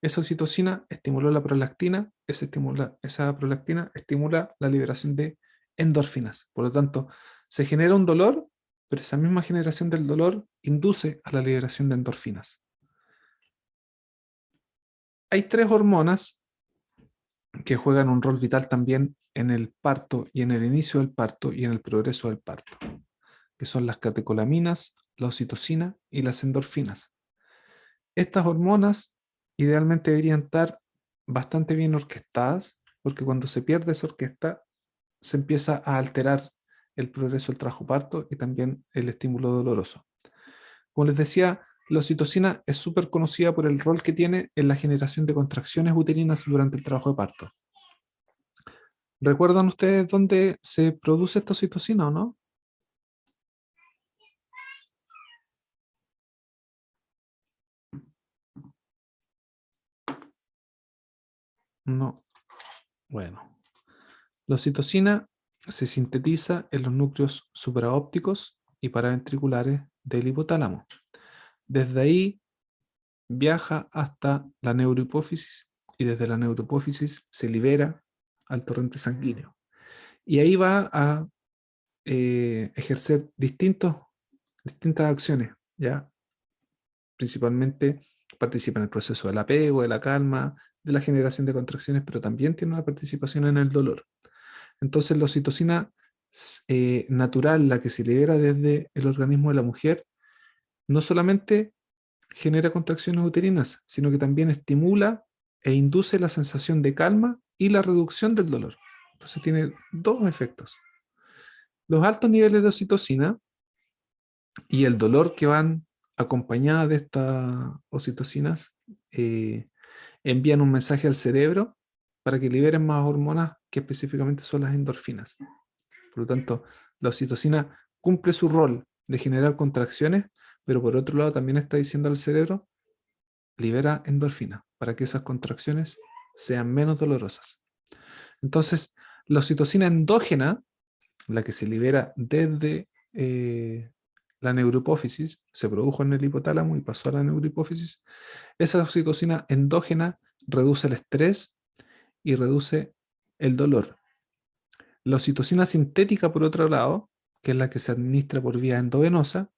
Esa oxitocina estimuló la prolactina, esa prolactina estimula la liberación de endorfinas. Por lo tanto, se genera un dolor, pero esa misma generación del dolor induce a la liberación de endorfinas. Hay tres hormonas que juegan un rol vital también en el parto y en el inicio del parto y en el progreso del parto, que son las catecolaminas, la oxitocina y las endorfinas. Estas hormonas idealmente deberían estar bastante bien orquestadas, porque cuando se pierde esa orquesta, se empieza a alterar el progreso del trabajo parto y también el estímulo doloroso. Como les decía, la oxitocina es súper conocida por el rol que tiene en la generación de contracciones uterinas durante el trabajo de parto. ¿Recuerdan ustedes dónde se produce esta oxitocina o no? No. Bueno. La oxitocina se sintetiza en los núcleos supraópticos y paraventriculares del hipotálamo. Desde ahí viaja hasta la neurohipófisis y desde la neurohipófisis se libera al torrente sanguíneo. Y ahí va a ejercer distintas acciones, ¿ya? Principalmente participa en el proceso del apego, de la calma, de la generación de contracciones, pero también tiene una participación en el dolor. Entonces la oxitocina natural, la que se libera desde el organismo de la mujer, no solamente genera contracciones uterinas, sino que también estimula e induce la sensación de calma y la reducción del dolor. Entonces tiene dos efectos. Los altos niveles de oxitocina y el dolor que van acompañadas de estas oxitocinas eh, envían un mensaje al cerebro para que liberen más hormonas que específicamente son las endorfinas. Por lo tanto, la oxitocina cumple su rol de generar contracciones, pero por otro lado también está diciendo al cerebro, libera endorfina para que esas contracciones sean menos dolorosas. Entonces, la oxitocina endógena, la que se libera desde la neurohipófisis, se produjo en el hipotálamo y pasó a la neurohipófisis, esa oxitocina endógena reduce el estrés y reduce el dolor. La oxitocina sintética, por otro lado, que es la que se administra por vía endovenosa,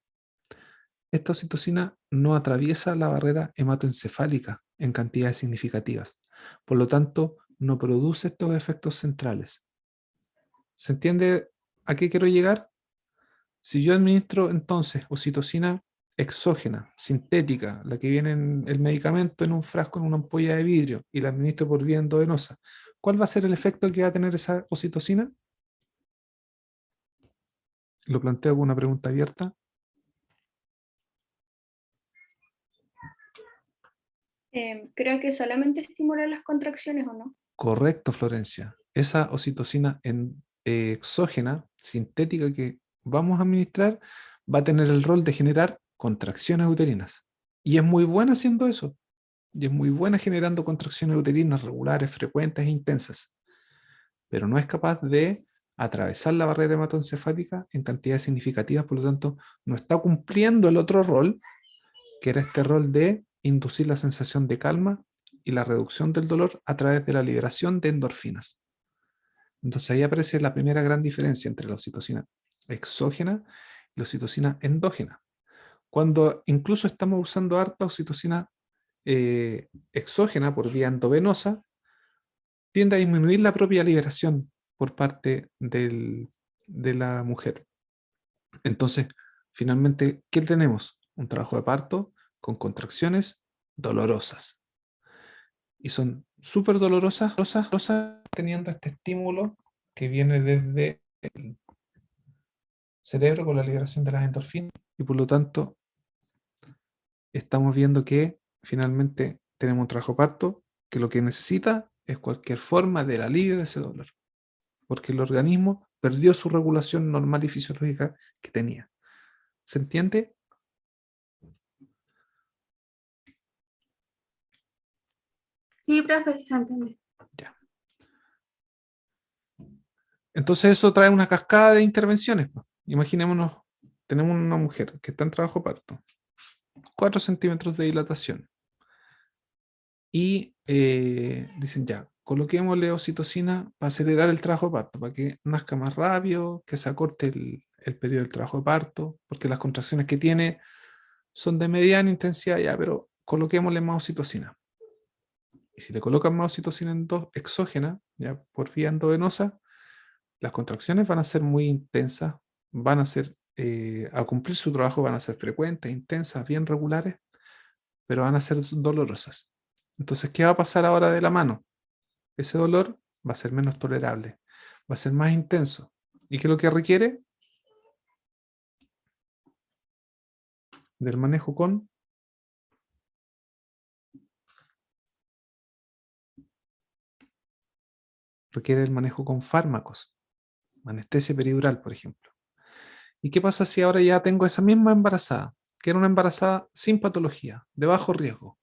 esta oxitocina no atraviesa la barrera hematoencefálica en cantidades significativas. Por lo tanto, no produce estos efectos centrales. ¿Se entiende a qué quiero llegar? Si yo administro entonces oxitocina exógena, sintética, la que viene en el medicamento en un frasco, en una ampolla de vidrio, y la administro por vía endovenosa, ¿cuál va a ser el efecto que va a tener esa oxitocina? Lo planteo con una pregunta abierta. Creo que solamente estimula las contracciones, ¿o no? Correcto, Florencia. esa oxitocina exógena, sintética que vamos a administrar, va a tener el rol de generar contracciones uterinas. Y es muy buena haciendo eso. Y es muy buena generando contracciones uterinas regulares, frecuentes e intensas. Pero no es capaz de atravesar la barrera hematoencefálica en cantidades significativas, por lo tanto, no está cumpliendo el otro rol, que era este rol de inducir la sensación de calma y la reducción del dolor a través de la liberación de endorfinas. Entonces ahí aparece la primera gran diferencia entre la oxitocina exógena y la oxitocina endógena. Cuando incluso estamos usando harta oxitocina exógena por vía endovenosa, tiende a disminuir la propia liberación por parte de la mujer. Entonces, finalmente, ¿qué tenemos? Un trabajo de parto con contracciones dolorosas. Y son súper dolorosas, teniendo este estímulo que viene desde el cerebro con la liberación de las endorfinas. Y por lo tanto, estamos viendo que finalmente tenemos un trabajo de parto que lo que necesita es cualquier forma del alivio de ese dolor. Porque el organismo perdió su regulación normal y fisiológica que tenía. ¿Se entiende? Sí, profe, sí se entiende. Ya. Entonces eso trae una cascada de intervenciones. Imaginémonos, tenemos una mujer que está en trabajo de parto, 4 centímetros de dilatación, y dicen ya, coloquémosle oxitocina para acelerar el trabajo de parto, para que nazca más rápido, que se acorte el periodo del trabajo de parto, porque las contracciones que tiene son de mediana intensidad ya, pero coloquémosle más oxitocina. Y si le colocan más oxitocina exógena, ya por vía endovenosa, las contracciones van a ser muy intensas, van a ser, a cumplir su trabajo, van a ser frecuentes, intensas, bien regulares, pero van a ser dolorosas. Entonces, ¿qué va a pasar ahora de la mano? Ese dolor va a ser menos tolerable, va a ser más intenso. ¿Y qué es lo que requiere? Del manejo con requiere el manejo con fármacos, anestesia peridural, por ejemplo. ¿Y qué pasa si ahora ya tengo esa misma embarazada, que era una embarazada sin patología, de bajo riesgo?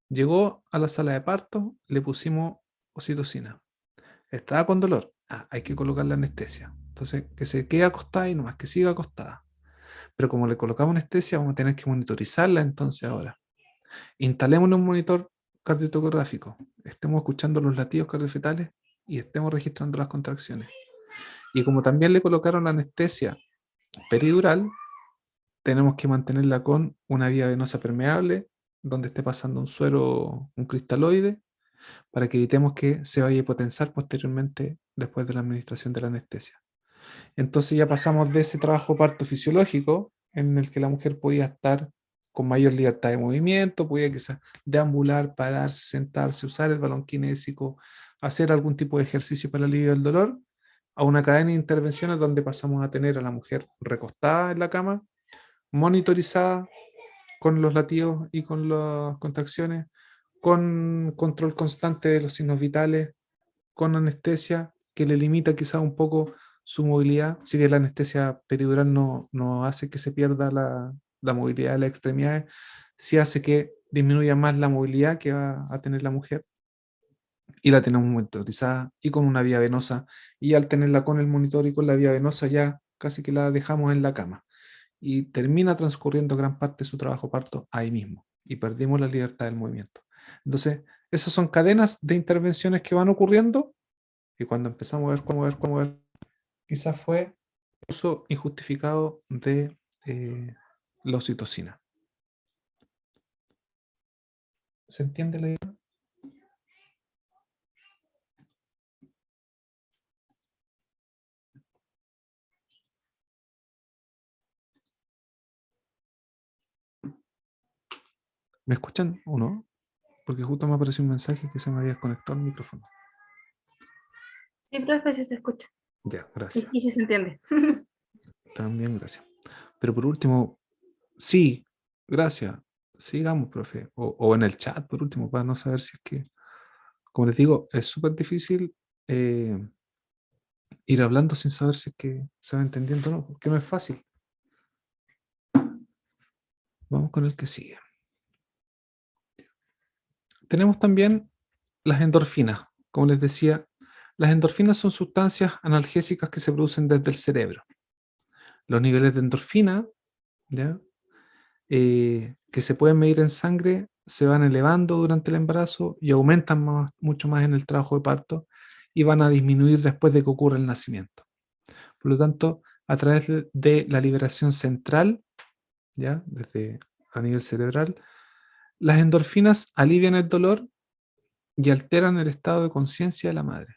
Llegó a la sala de parto, le pusimos oxitocina. Estaba con dolor. Ah, hay que colocarle anestesia. Entonces, que se quede acostada y nomás que siga acostada. Pero como le colocamos anestesia, vamos a tener que monitorizarla entonces ahora. Instalemos un monitor cardiotocográfico. Estemos escuchando los latidos cardiofetales y estemos registrando las contracciones. Y como también le colocaron la anestesia peridural, tenemos que mantenerla con una vía venosa permeable, donde esté pasando un suero, un cristaloide, para que evitemos que se vaya a hipotensar posteriormente después de la administración de la anestesia. Entonces ya pasamos de ese trabajo parto fisiológico, en el que la mujer podía estar con mayor libertad de movimiento, podía quizás deambular, pararse, sentarse, usar el balón kinésico, hacer algún tipo de ejercicio para el alivio del dolor, a una cadena de intervenciones donde pasamos a tener a la mujer recostada en la cama, monitorizada con los latidos y con las contracciones, con control constante de los signos vitales, con anestesia que le limita quizá un poco su movilidad, si bien la anestesia peridural no hace que se pierda la movilidad de las extremidades, sí hace que disminuya más la movilidad que va a tener la mujer, y la tenemos monitorizada y con una vía venosa, y al tenerla con el monitor y con la vía venosa ya casi que la dejamos en la cama y termina transcurriendo gran parte de su trabajo parto ahí mismo y perdimos la libertad del movimiento. Entonces, esas son cadenas de intervenciones que van ocurriendo, y cuando empezamos a ver cómo ver, quizás fue uso injustificado de la oxitocina. ¿Se entiende la idea? ¿Me escuchan o no? Porque justo me apareció un mensaje que se me había desconectado el micrófono. Sí, profe, sí se escucha. Ya, gracias. Y sí se entiende. También, gracias. Pero por último, sí, gracias. Sigamos, profe. O en el chat, por último, para no saber si es que, como les digo, es súper difícil ir hablando sin saber si es que se va entendiendo o no, porque no es fácil. Vamos con el que sigue. Tenemos también las endorfinas. Como les decía, las endorfinas son sustancias analgésicas que se producen desde el cerebro. Los niveles de endorfina, ¿ya? Que se pueden medir en sangre se van elevando durante el embarazo y aumentan mucho más en el trabajo de parto y van a disminuir después de que ocurra el nacimiento. Por lo tanto, a través de la liberación central, ¿ya? Desde a nivel cerebral, las endorfinas alivian el dolor y alteran el estado de conciencia de la madre.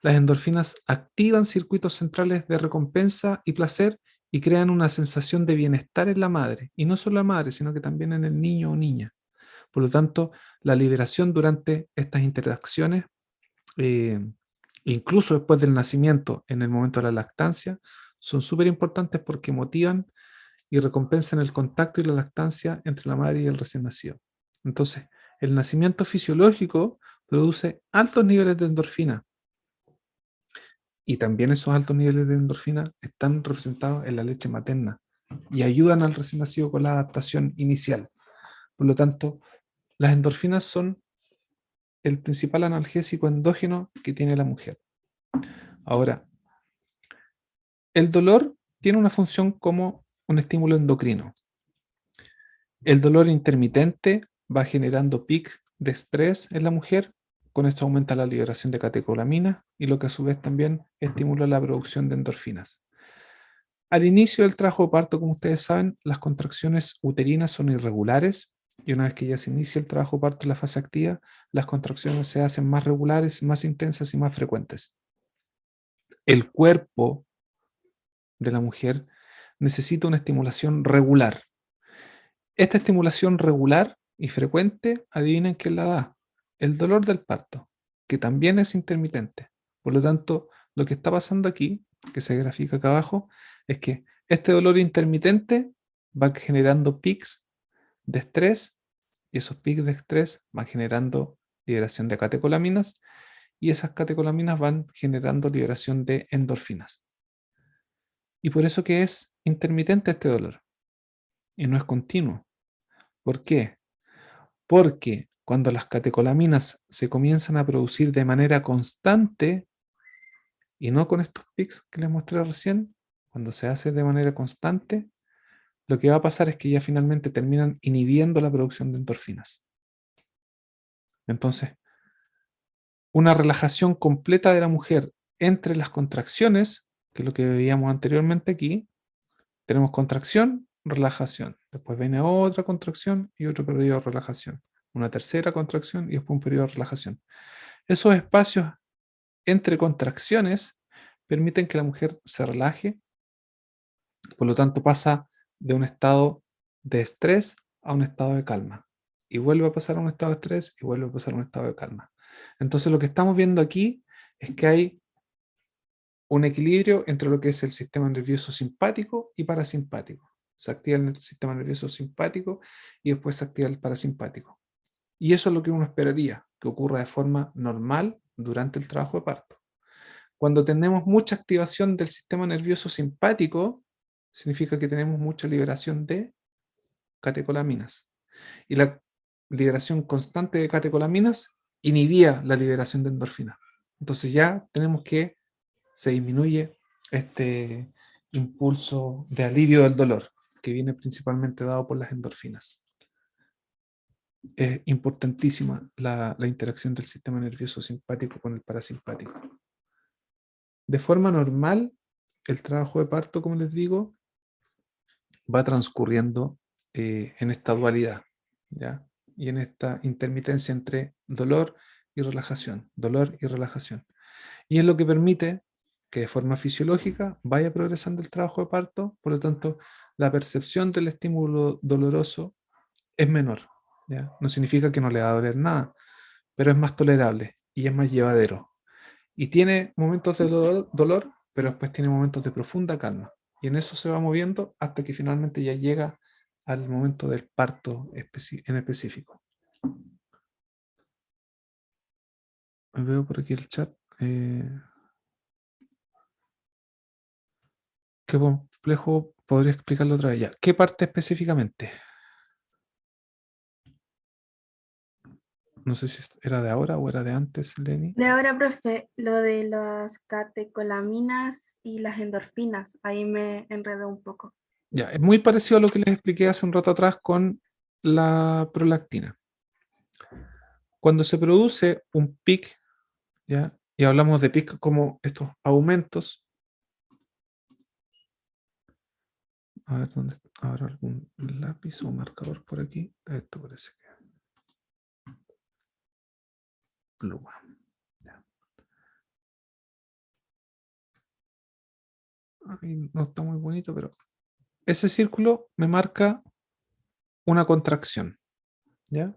Las endorfinas activan circuitos centrales de recompensa y placer y crean una sensación de bienestar en la madre, y no solo la madre, sino que también en el niño o niña. Por lo tanto, la liberación durante estas interacciones, eh, incluso después del nacimiento, en el momento de la lactancia, son súper importantes porque motivan y recompensan el contacto y la lactancia entre la madre y el recién nacido. Entonces, el nacimiento fisiológico produce altos niveles de endorfina, y también esos altos niveles de endorfina están representados en la leche materna y ayudan al recién nacido con la adaptación inicial. Por lo tanto, las endorfinas son el principal analgésico endógeno que tiene la mujer. Ahora, el dolor tiene una función como un estímulo endocrino. El dolor intermitente va generando pic de estrés en la mujer. Con esto aumenta la liberación de catecolaminas y lo que a su vez también estimula la producción de endorfinas. Al inicio del trabajo de parto, como ustedes saben, las contracciones uterinas son irregulares y una vez que ya se inicia el trabajo de parto en la fase activa, las contracciones se hacen más regulares, más intensas y más frecuentes. El cuerpo de la mujer necesita una estimulación regular. Esta estimulación regular y frecuente, adivinen quién la da. El dolor del parto, que también es intermitente. Por lo tanto, lo que está pasando aquí, que se grafica acá abajo, es que este dolor intermitente va generando pics de estrés y esos pics de estrés van generando liberación de catecolaminas y esas catecolaminas van generando liberación de endorfinas. Y por eso que es intermitente este dolor y no es continuo. ¿Por qué? Porque cuando las catecolaminas se comienzan a producir de manera constante, y no con estos pics que les mostré recién, cuando se hace de manera constante, lo que va a pasar es que ya finalmente terminan inhibiendo la producción de endorfinas. Entonces, una relajación completa de la mujer entre las contracciones, que es lo que veíamos anteriormente aquí, tenemos contracción, relajación. Después viene otra contracción y otro periodo de relajación. Una tercera contracción y después un periodo de relajación. Esos espacios entre contracciones permiten que la mujer se relaje, por lo tanto pasa de un estado de estrés a un estado de calma. Y vuelve a pasar a un estado de estrés y vuelve a pasar a un estado de calma. Entonces lo que estamos viendo aquí es que hay un equilibrio entre lo que es el sistema nervioso simpático y parasimpático. Se activa el sistema nervioso simpático y después se activa el parasimpático. Y eso es lo que uno esperaría que ocurra de forma normal durante el trabajo de parto. Cuando tenemos mucha activación del sistema nervioso simpático, significa que tenemos mucha liberación de catecolaminas. Y la liberación constante de catecolaminas inhibía la liberación de endorfina. Entonces ya tenemos que se disminuye este impulso de alivio del dolor, que viene principalmente dado por las endorfinas. Es importantísima la interacción del sistema nervioso simpático con el parasimpático. De forma normal, el trabajo de parto, como les digo, va transcurriendo en esta dualidad, ¿ya? Y en esta intermitencia entre dolor y relajación, dolor y relajación. Y es lo que permite que de forma fisiológica vaya progresando el trabajo de parto, por lo tanto, la percepción del estímulo doloroso es menor, ¿ya? No significa que no le va a doler nada, pero es más tolerable y es más llevadero. Y tiene momentos de dolor, pero después tiene momentos de profunda calma. Y en eso se va moviendo hasta que finalmente ya llega al momento del parto en específico. Veo por aquí el chat. Qué complejo, podría explicarlo otra vez ya. ¿Qué parte específicamente? No sé si era de ahora o era de antes, Lenny. De ahora, profe, lo de las catecolaminas y las endorfinas, ahí me enredó un poco. Ya, es muy parecido a lo que les expliqué hace un rato atrás con la prolactina. Cuando se produce un pic, ¿ya? Y hablamos de pic como estos aumentos. A ver, ¿dónde habrá algún lápiz o marcador por aquí? Esto parece que pluma. Ya. Ahí no está muy bonito, pero ese círculo me marca una contracción, ¿ya?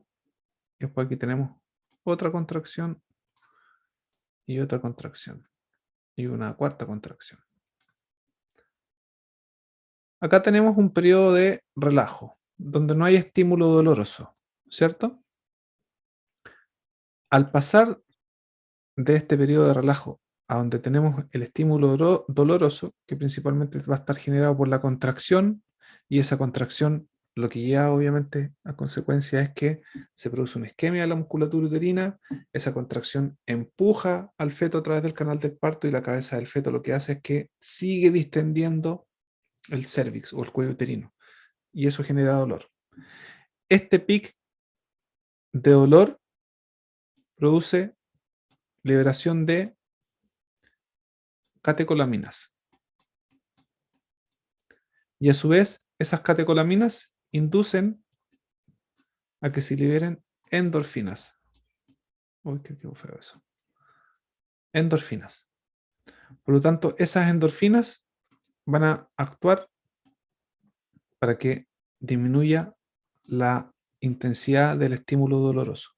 Y después aquí tenemos otra contracción y otra contracción y una cuarta contracción. Acá tenemos un periodo de relajo, donde no hay estímulo doloroso, ¿cierto? Al pasar de este periodo de relajo a donde tenemos el estímulo doloroso, que principalmente va a estar generado por la contracción, y esa contracción lo que lleva obviamente a consecuencia es que se produce una isquemia de la musculatura uterina, esa contracción empuja al feto a través del canal del parto y la cabeza del feto lo que hace es que sigue distendiendo el cérvix o el cuello uterino, y eso genera dolor. Este pic de dolor produce liberación de catecolaminas. Y a su vez, esas catecolaminas inducen a que se liberen endorfinas. Uy, qué feo eso. Endorfinas. Por lo tanto, esas endorfinas van a actuar para que disminuya la intensidad del estímulo doloroso.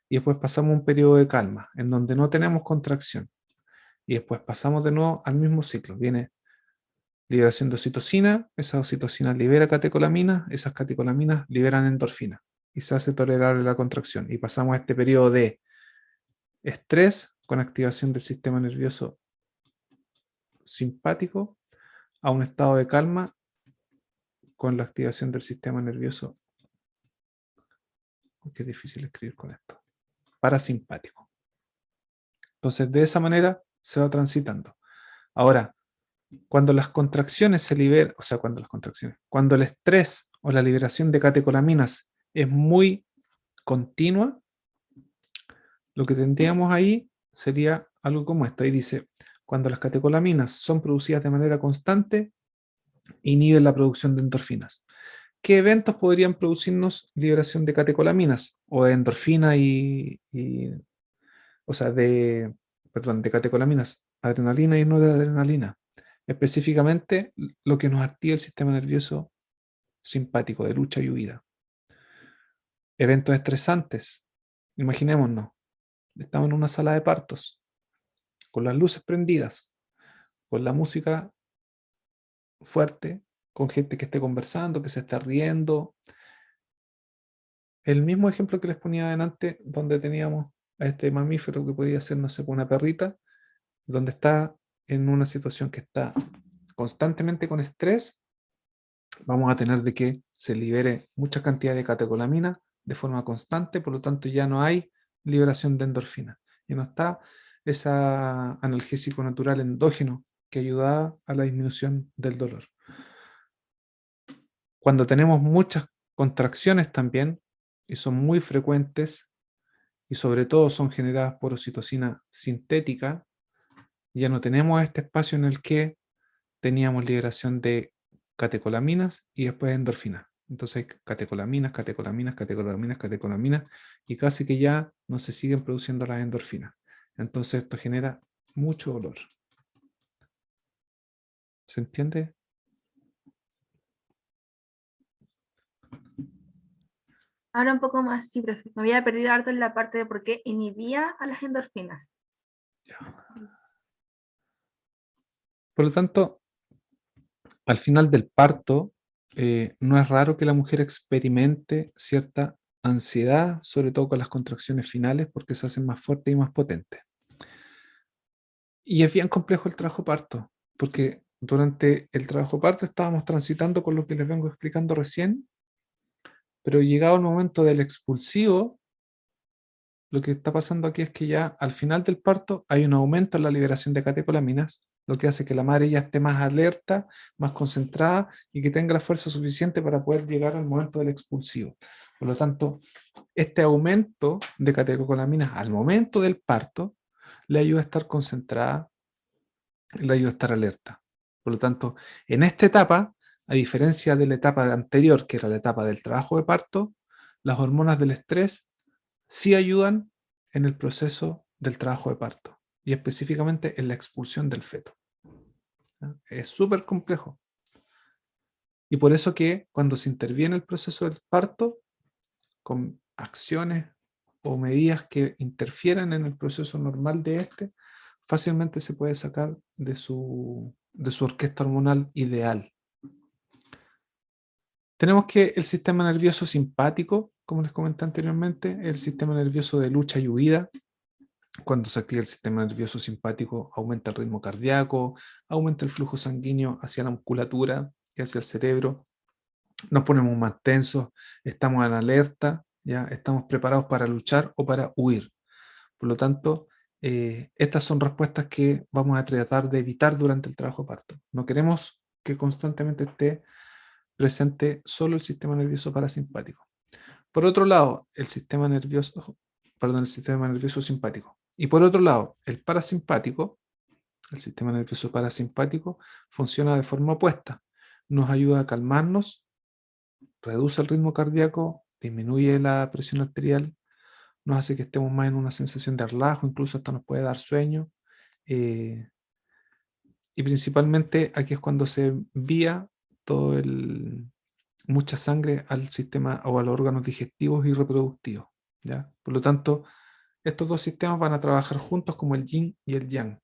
Y después pasamos un periodo de calma, en donde no tenemos contracción. Y después pasamos de nuevo al mismo ciclo. Viene liberación de oxitocina, esa oxitocina libera catecolaminas, esas catecolaminas liberan endorfina y se hace tolerable la contracción. Y pasamos a este periodo de estrés con activación del sistema nervioso simpático a un estado de calma con la activación del sistema nervioso, que es difícil escribir con esto, parasimpático. Entonces, de esa manera se va transitando. Ahora, cuando las contracciones se liberan, o sea, cuando el estrés o la liberación de catecolaminas es muy continua, lo que tendríamos ahí sería algo como esto. Ahí dice, cuando las catecolaminas son producidas de manera constante, inhiben la producción de endorfinas. ¿Qué eventos podrían producirnos liberación de catecolaminas o de endorfina o sea, de catecolaminas, adrenalina y noradrenalina? Específicamente lo que nos activa el sistema nervioso simpático de lucha y huida. Eventos estresantes. Imaginémonos, estamos en una sala de partos, con las luces prendidas, con la música fuerte, con gente que esté conversando, que se está riendo. El mismo ejemplo que les ponía adelante, donde teníamos a este mamífero que podía ser, no sé, una perrita, donde está en una situación que está constantemente con estrés, vamos a tener de que se libere mucha cantidad de catecolamina de forma constante, por lo tanto ya no hay liberación de endorfina. Ya no está ese analgésico natural endógeno que ayuda a la disminución del dolor. Cuando tenemos muchas contracciones también, y son muy frecuentes, y sobre todo son generadas por oxitocina sintética, ya no tenemos este espacio en el que teníamos liberación de catecolaminas y después endorfinas. Entonces, catecolaminas, catecolaminas, catecolaminas, catecolaminas, y casi que ya no se siguen produciendo las endorfinas. Entonces, esto genera mucho dolor. ¿Se entiende? Ahora un poco más, sí, profe. Me había perdido harto en la parte de por qué inhibía a las endorfinas. Por lo tanto, al final del parto, no es raro que la mujer experimente cierta ansiedad, sobre todo con las contracciones finales, porque se hacen más fuertes y más potentes. Y es bien complejo el trabajo de parto, porque durante el trabajo de parto estábamos transitando con lo que les vengo explicando recién, pero llegado el momento del expulsivo, lo que está pasando aquí es que ya al final del parto hay un aumento en la liberación de catecolaminas, lo que hace que la madre ya esté más alerta, más concentrada y que tenga la fuerza suficiente para poder llegar al momento del expulsivo. Por lo tanto, este aumento de catecolaminas al momento del parto le ayuda a estar concentrada, le ayuda a estar alerta. Por lo tanto, en esta etapa, a diferencia de la etapa anterior, que era la etapa del trabajo de parto, las hormonas del estrés sí ayudan en el proceso del trabajo de parto y específicamente en la expulsión del feto. ¿Ya? Es súper complejo. Y por eso que cuando se interviene el proceso del parto, con acciones o medidas que interfieran en el proceso normal de este, fácilmente se puede sacar de su orquesta hormonal ideal. Tenemos que el sistema nervioso simpático, como les comenté anteriormente, el sistema nervioso de lucha y huida. Cuando se activa el sistema nervioso simpático, aumenta el ritmo cardíaco, aumenta el flujo sanguíneo hacia la musculatura y hacia el cerebro. Nos ponemos más tensos, estamos en alerta, ya estamos preparados para luchar o para huir. Por lo tanto, estas son respuestas que vamos a tratar de evitar durante el trabajo de parto. No queremos que constantemente esté presente solo el sistema nervioso parasimpático. Por otro lado, el sistema nervioso simpático. Y por otro lado, el parasimpático, el sistema nervioso parasimpático, funciona de forma opuesta. Nos ayuda a calmarnos, reduce el ritmo cardíaco, disminuye la presión arterial, nos hace que estemos más en una sensación de relajo, incluso hasta nos puede dar sueño. Y principalmente aquí es cuando se envía todo mucha sangre al sistema o a los órganos digestivos y reproductivos, ¿ya? Por lo tanto, estos dos sistemas van a trabajar juntos como el yin y el yang,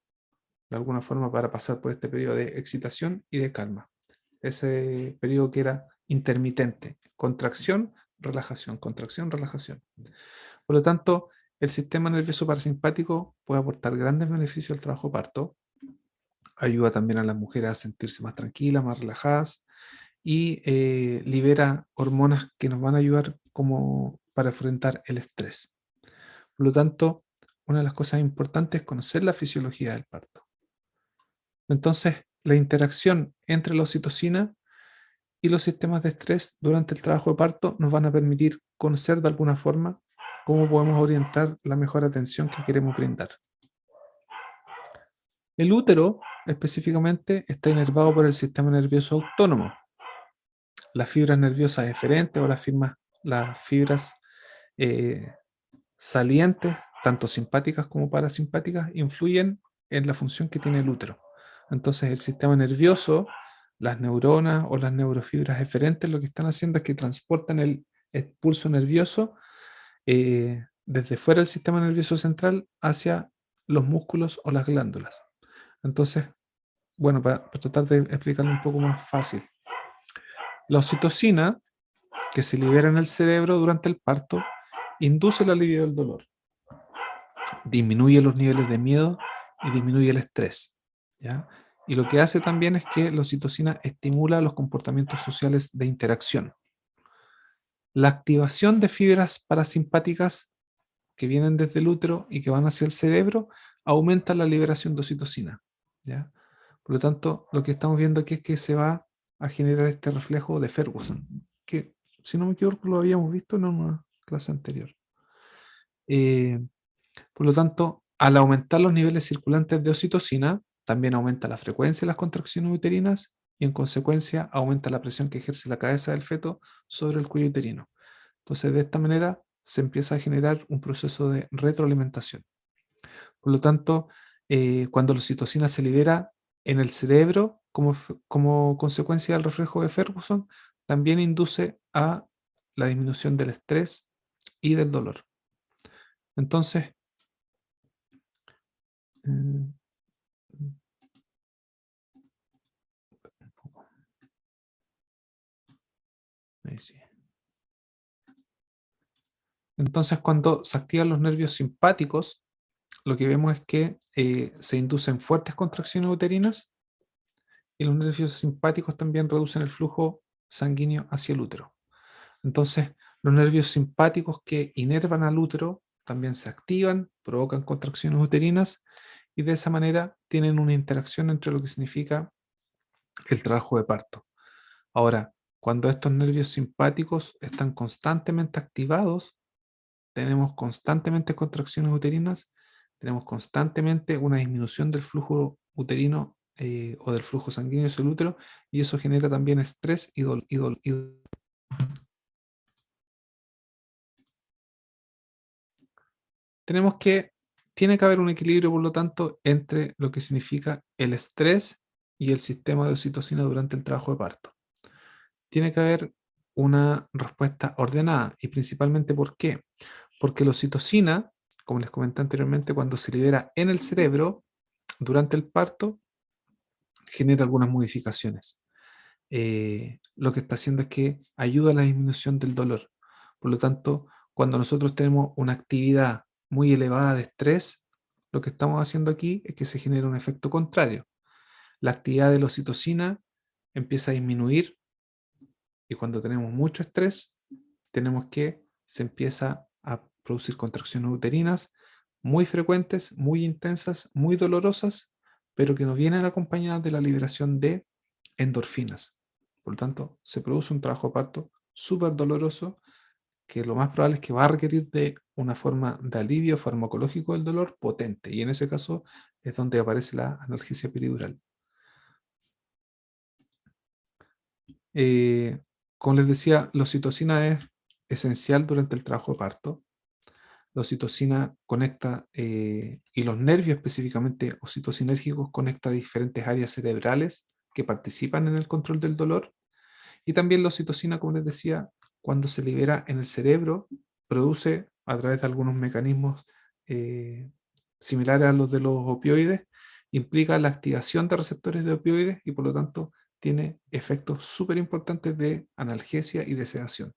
de alguna forma para pasar por este periodo de excitación y de calma. Ese periodo que era intermitente, contracción, relajación, contracción, relajación. Por lo tanto, el sistema nervioso parasimpático puede aportar grandes beneficios al trabajo parto, ayuda también a las mujeres a sentirse más tranquilas, más relajadas y libera hormonas que nos van a ayudar como para enfrentar el estrés. Por lo tanto, una de las cosas importantes es conocer la fisiología del parto. Entonces, la interacción entre la oxitocina y los sistemas de estrés durante el trabajo de parto nos van a permitir conocer de alguna forma cómo podemos orientar la mejor atención que queremos brindar. El útero, específicamente, está inervado por el sistema nervioso autónomo. Las fibras nerviosas eferentes o las fibras eh, salientes, tanto simpáticas como parasimpáticas, influyen en la función que tiene el útero. Entonces, el sistema nervioso, las neuronas o las neurofibras eferentes, lo que están haciendo es que transportan el pulso nervioso desde fuera del sistema nervioso central hacia los músculos o las glándulas. Entonces, bueno, para tratar de explicarlo un poco más fácil, la oxitocina que se libera en el cerebro durante el parto induce el alivio del dolor, disminuye los niveles de miedo y disminuye el estrés, ¿ya? Y lo que hace también es que la oxitocina estimula los comportamientos sociales de interacción. La activación de fibras parasimpáticas que vienen desde el útero y que van hacia el cerebro aumenta la liberación de oxitocina, ¿ya? Por lo tanto, lo que estamos viendo aquí es que se va a generar este reflejo de Ferguson, que si no me equivoco lo habíamos visto en una clase anterior. Por lo tanto, al aumentar los niveles circulantes de oxitocina, también aumenta la frecuencia de las contracciones uterinas y en consecuencia aumenta la presión que ejerce la cabeza del feto sobre el cuello uterino. Entonces, de esta manera se empieza a generar un proceso de retroalimentación. Por lo tanto, cuando la oxitocina se libera en el cerebro como consecuencia del reflejo de Ferguson, también induce a la disminución del estrés y del dolor. Entonces, mm, ahí sí. Entonces, cuando se activan los nervios simpáticos, lo que vemos es que se inducen fuertes contracciones uterinas y los nervios simpáticos también reducen el flujo sanguíneo hacia el útero. Entonces, los nervios simpáticos que inervan al útero también se activan, provocan contracciones uterinas y de esa manera tienen una interacción entre lo que significa el trabajo de parto. Ahora, cuando estos nervios simpáticos están constantemente activados, tenemos constantemente contracciones uterinas, tenemos constantemente una disminución del flujo uterino o del flujo sanguíneo hacia el útero, y eso genera también estrés y dolor. Tiene que haber un equilibrio, por lo tanto, entre lo que significa el estrés y el sistema de oxitocina durante el trabajo de parto. Tiene que haber una respuesta ordenada, y principalmente ¿por qué? Porque la oxitocina, como les comenté anteriormente, cuando se libera en el cerebro durante el parto, genera algunas modificaciones. Lo que está haciendo es que ayuda a la disminución del dolor. Por lo tanto, cuando nosotros tenemos una actividad muy elevada de estrés, lo que estamos haciendo aquí es que se genera un efecto contrario. La actividad de la oxitocina empieza a disminuir, y cuando tenemos mucho estrés, tenemos que se empieza a producir contracciones uterinas muy frecuentes, muy intensas, muy dolorosas, pero que no vienen acompañadas de la liberación de endorfinas. Por lo tanto, se produce un trabajo de parto súper doloroso, que lo más probable es que va a requerir de una forma de alivio farmacológico del dolor potente, y en ese caso es donde aparece la analgesia epidural. Eh, como les decía, la oxitocina es esencial durante el trabajo de parto. La oxitocina conecta, y los nervios específicamente oxitocinérgicos, conecta diferentes áreas cerebrales que participan en el control del dolor. Y también la oxitocina, como les decía, cuando se libera en el cerebro, produce a través de algunos mecanismos eh, similares a los de los opioides, implica la activación de receptores de opioides y por lo tanto tiene efectos súper importantes de analgesia y de sedación.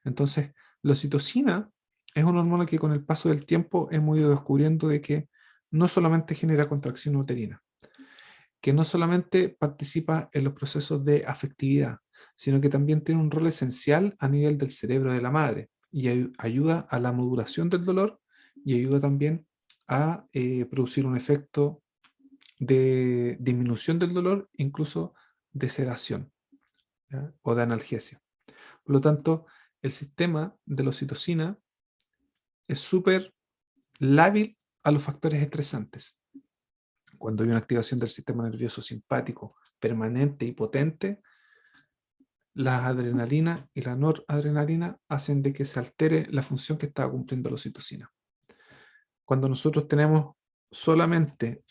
Entonces, la oxitocina es una hormona que con el paso del tiempo hemos ido descubriendo de que no solamente genera contracción uterina, que no solamente participa en los procesos de afectividad, sino que también tiene un rol esencial a nivel del cerebro de la madre y ayuda a la modulación del dolor y ayuda también a producir un efecto de disminución del dolor, incluso de sedación, ¿ya? O de analgesia. Por lo tanto, el sistema de la oxitocina es súper lábil a los factores estresantes. Cuando hay una activación del sistema nervioso simpático permanente y potente, la adrenalina y la noradrenalina hacen de que se altere la función que estaba cumpliendo la oxitocina. Cuando nosotros tenemos solamente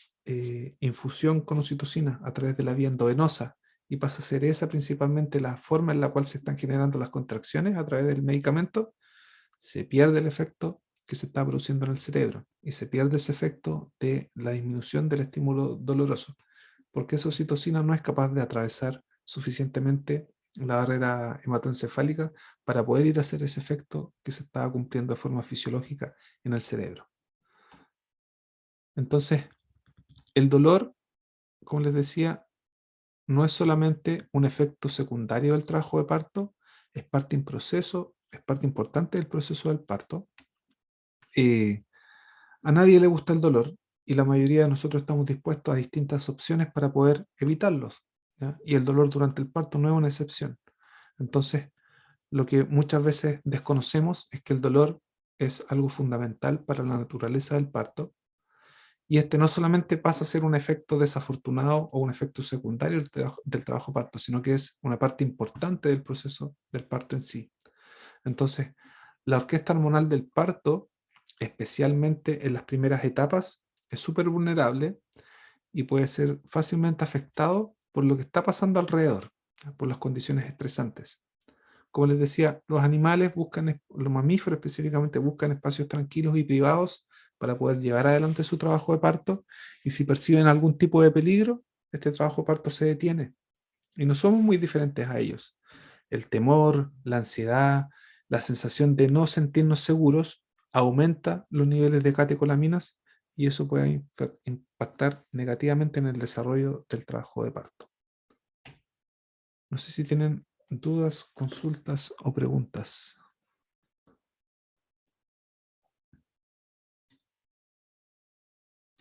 infusión con oxitocina a través de la vía endovenosa, y pasa a ser esa principalmente la forma en la cual se están generando las contracciones a través del medicamento, se pierde el efecto que se está produciendo en el cerebro y se pierde ese efecto de la disminución del estímulo doloroso, porque esa oxitocina no es capaz de atravesar suficientemente la barrera hematoencefálica para poder ir a hacer ese efecto que se estaba cumpliendo de forma fisiológica en el cerebro. Entonces, el dolor, como les decía, no es solamente un efecto secundario del trabajo de parto, es parte es parte importante del proceso del parto. A nadie le gusta el dolor y la mayoría de nosotros estamos dispuestos a distintas opciones para poder evitarlos, ¿ya? Y el dolor durante el parto no es una excepción. Entonces, lo que muchas veces desconocemos es que el dolor es algo fundamental para la naturaleza del parto, y este no solamente pasa a ser un efecto desafortunado o un efecto secundario del trabajo parto, sino que es una parte importante del proceso del parto en sí. Entonces, la orquesta hormonal del parto, especialmente en las primeras etapas, es súper vulnerable y puede ser fácilmente afectado por lo que está pasando alrededor, ¿ya? Por las condiciones estresantes. Como les decía, los animales buscan, los mamíferos específicamente, buscan espacios tranquilos y privados para poder llevar adelante su trabajo de parto, y si perciben algún tipo de peligro, este trabajo de parto se detiene. Y no somos muy diferentes a ellos. El temor, la ansiedad, la sensación de no sentirnos seguros aumenta los niveles de catecolaminas y eso puede impactar negativamente en el desarrollo del trabajo de parto. No sé si tienen dudas, consultas o preguntas.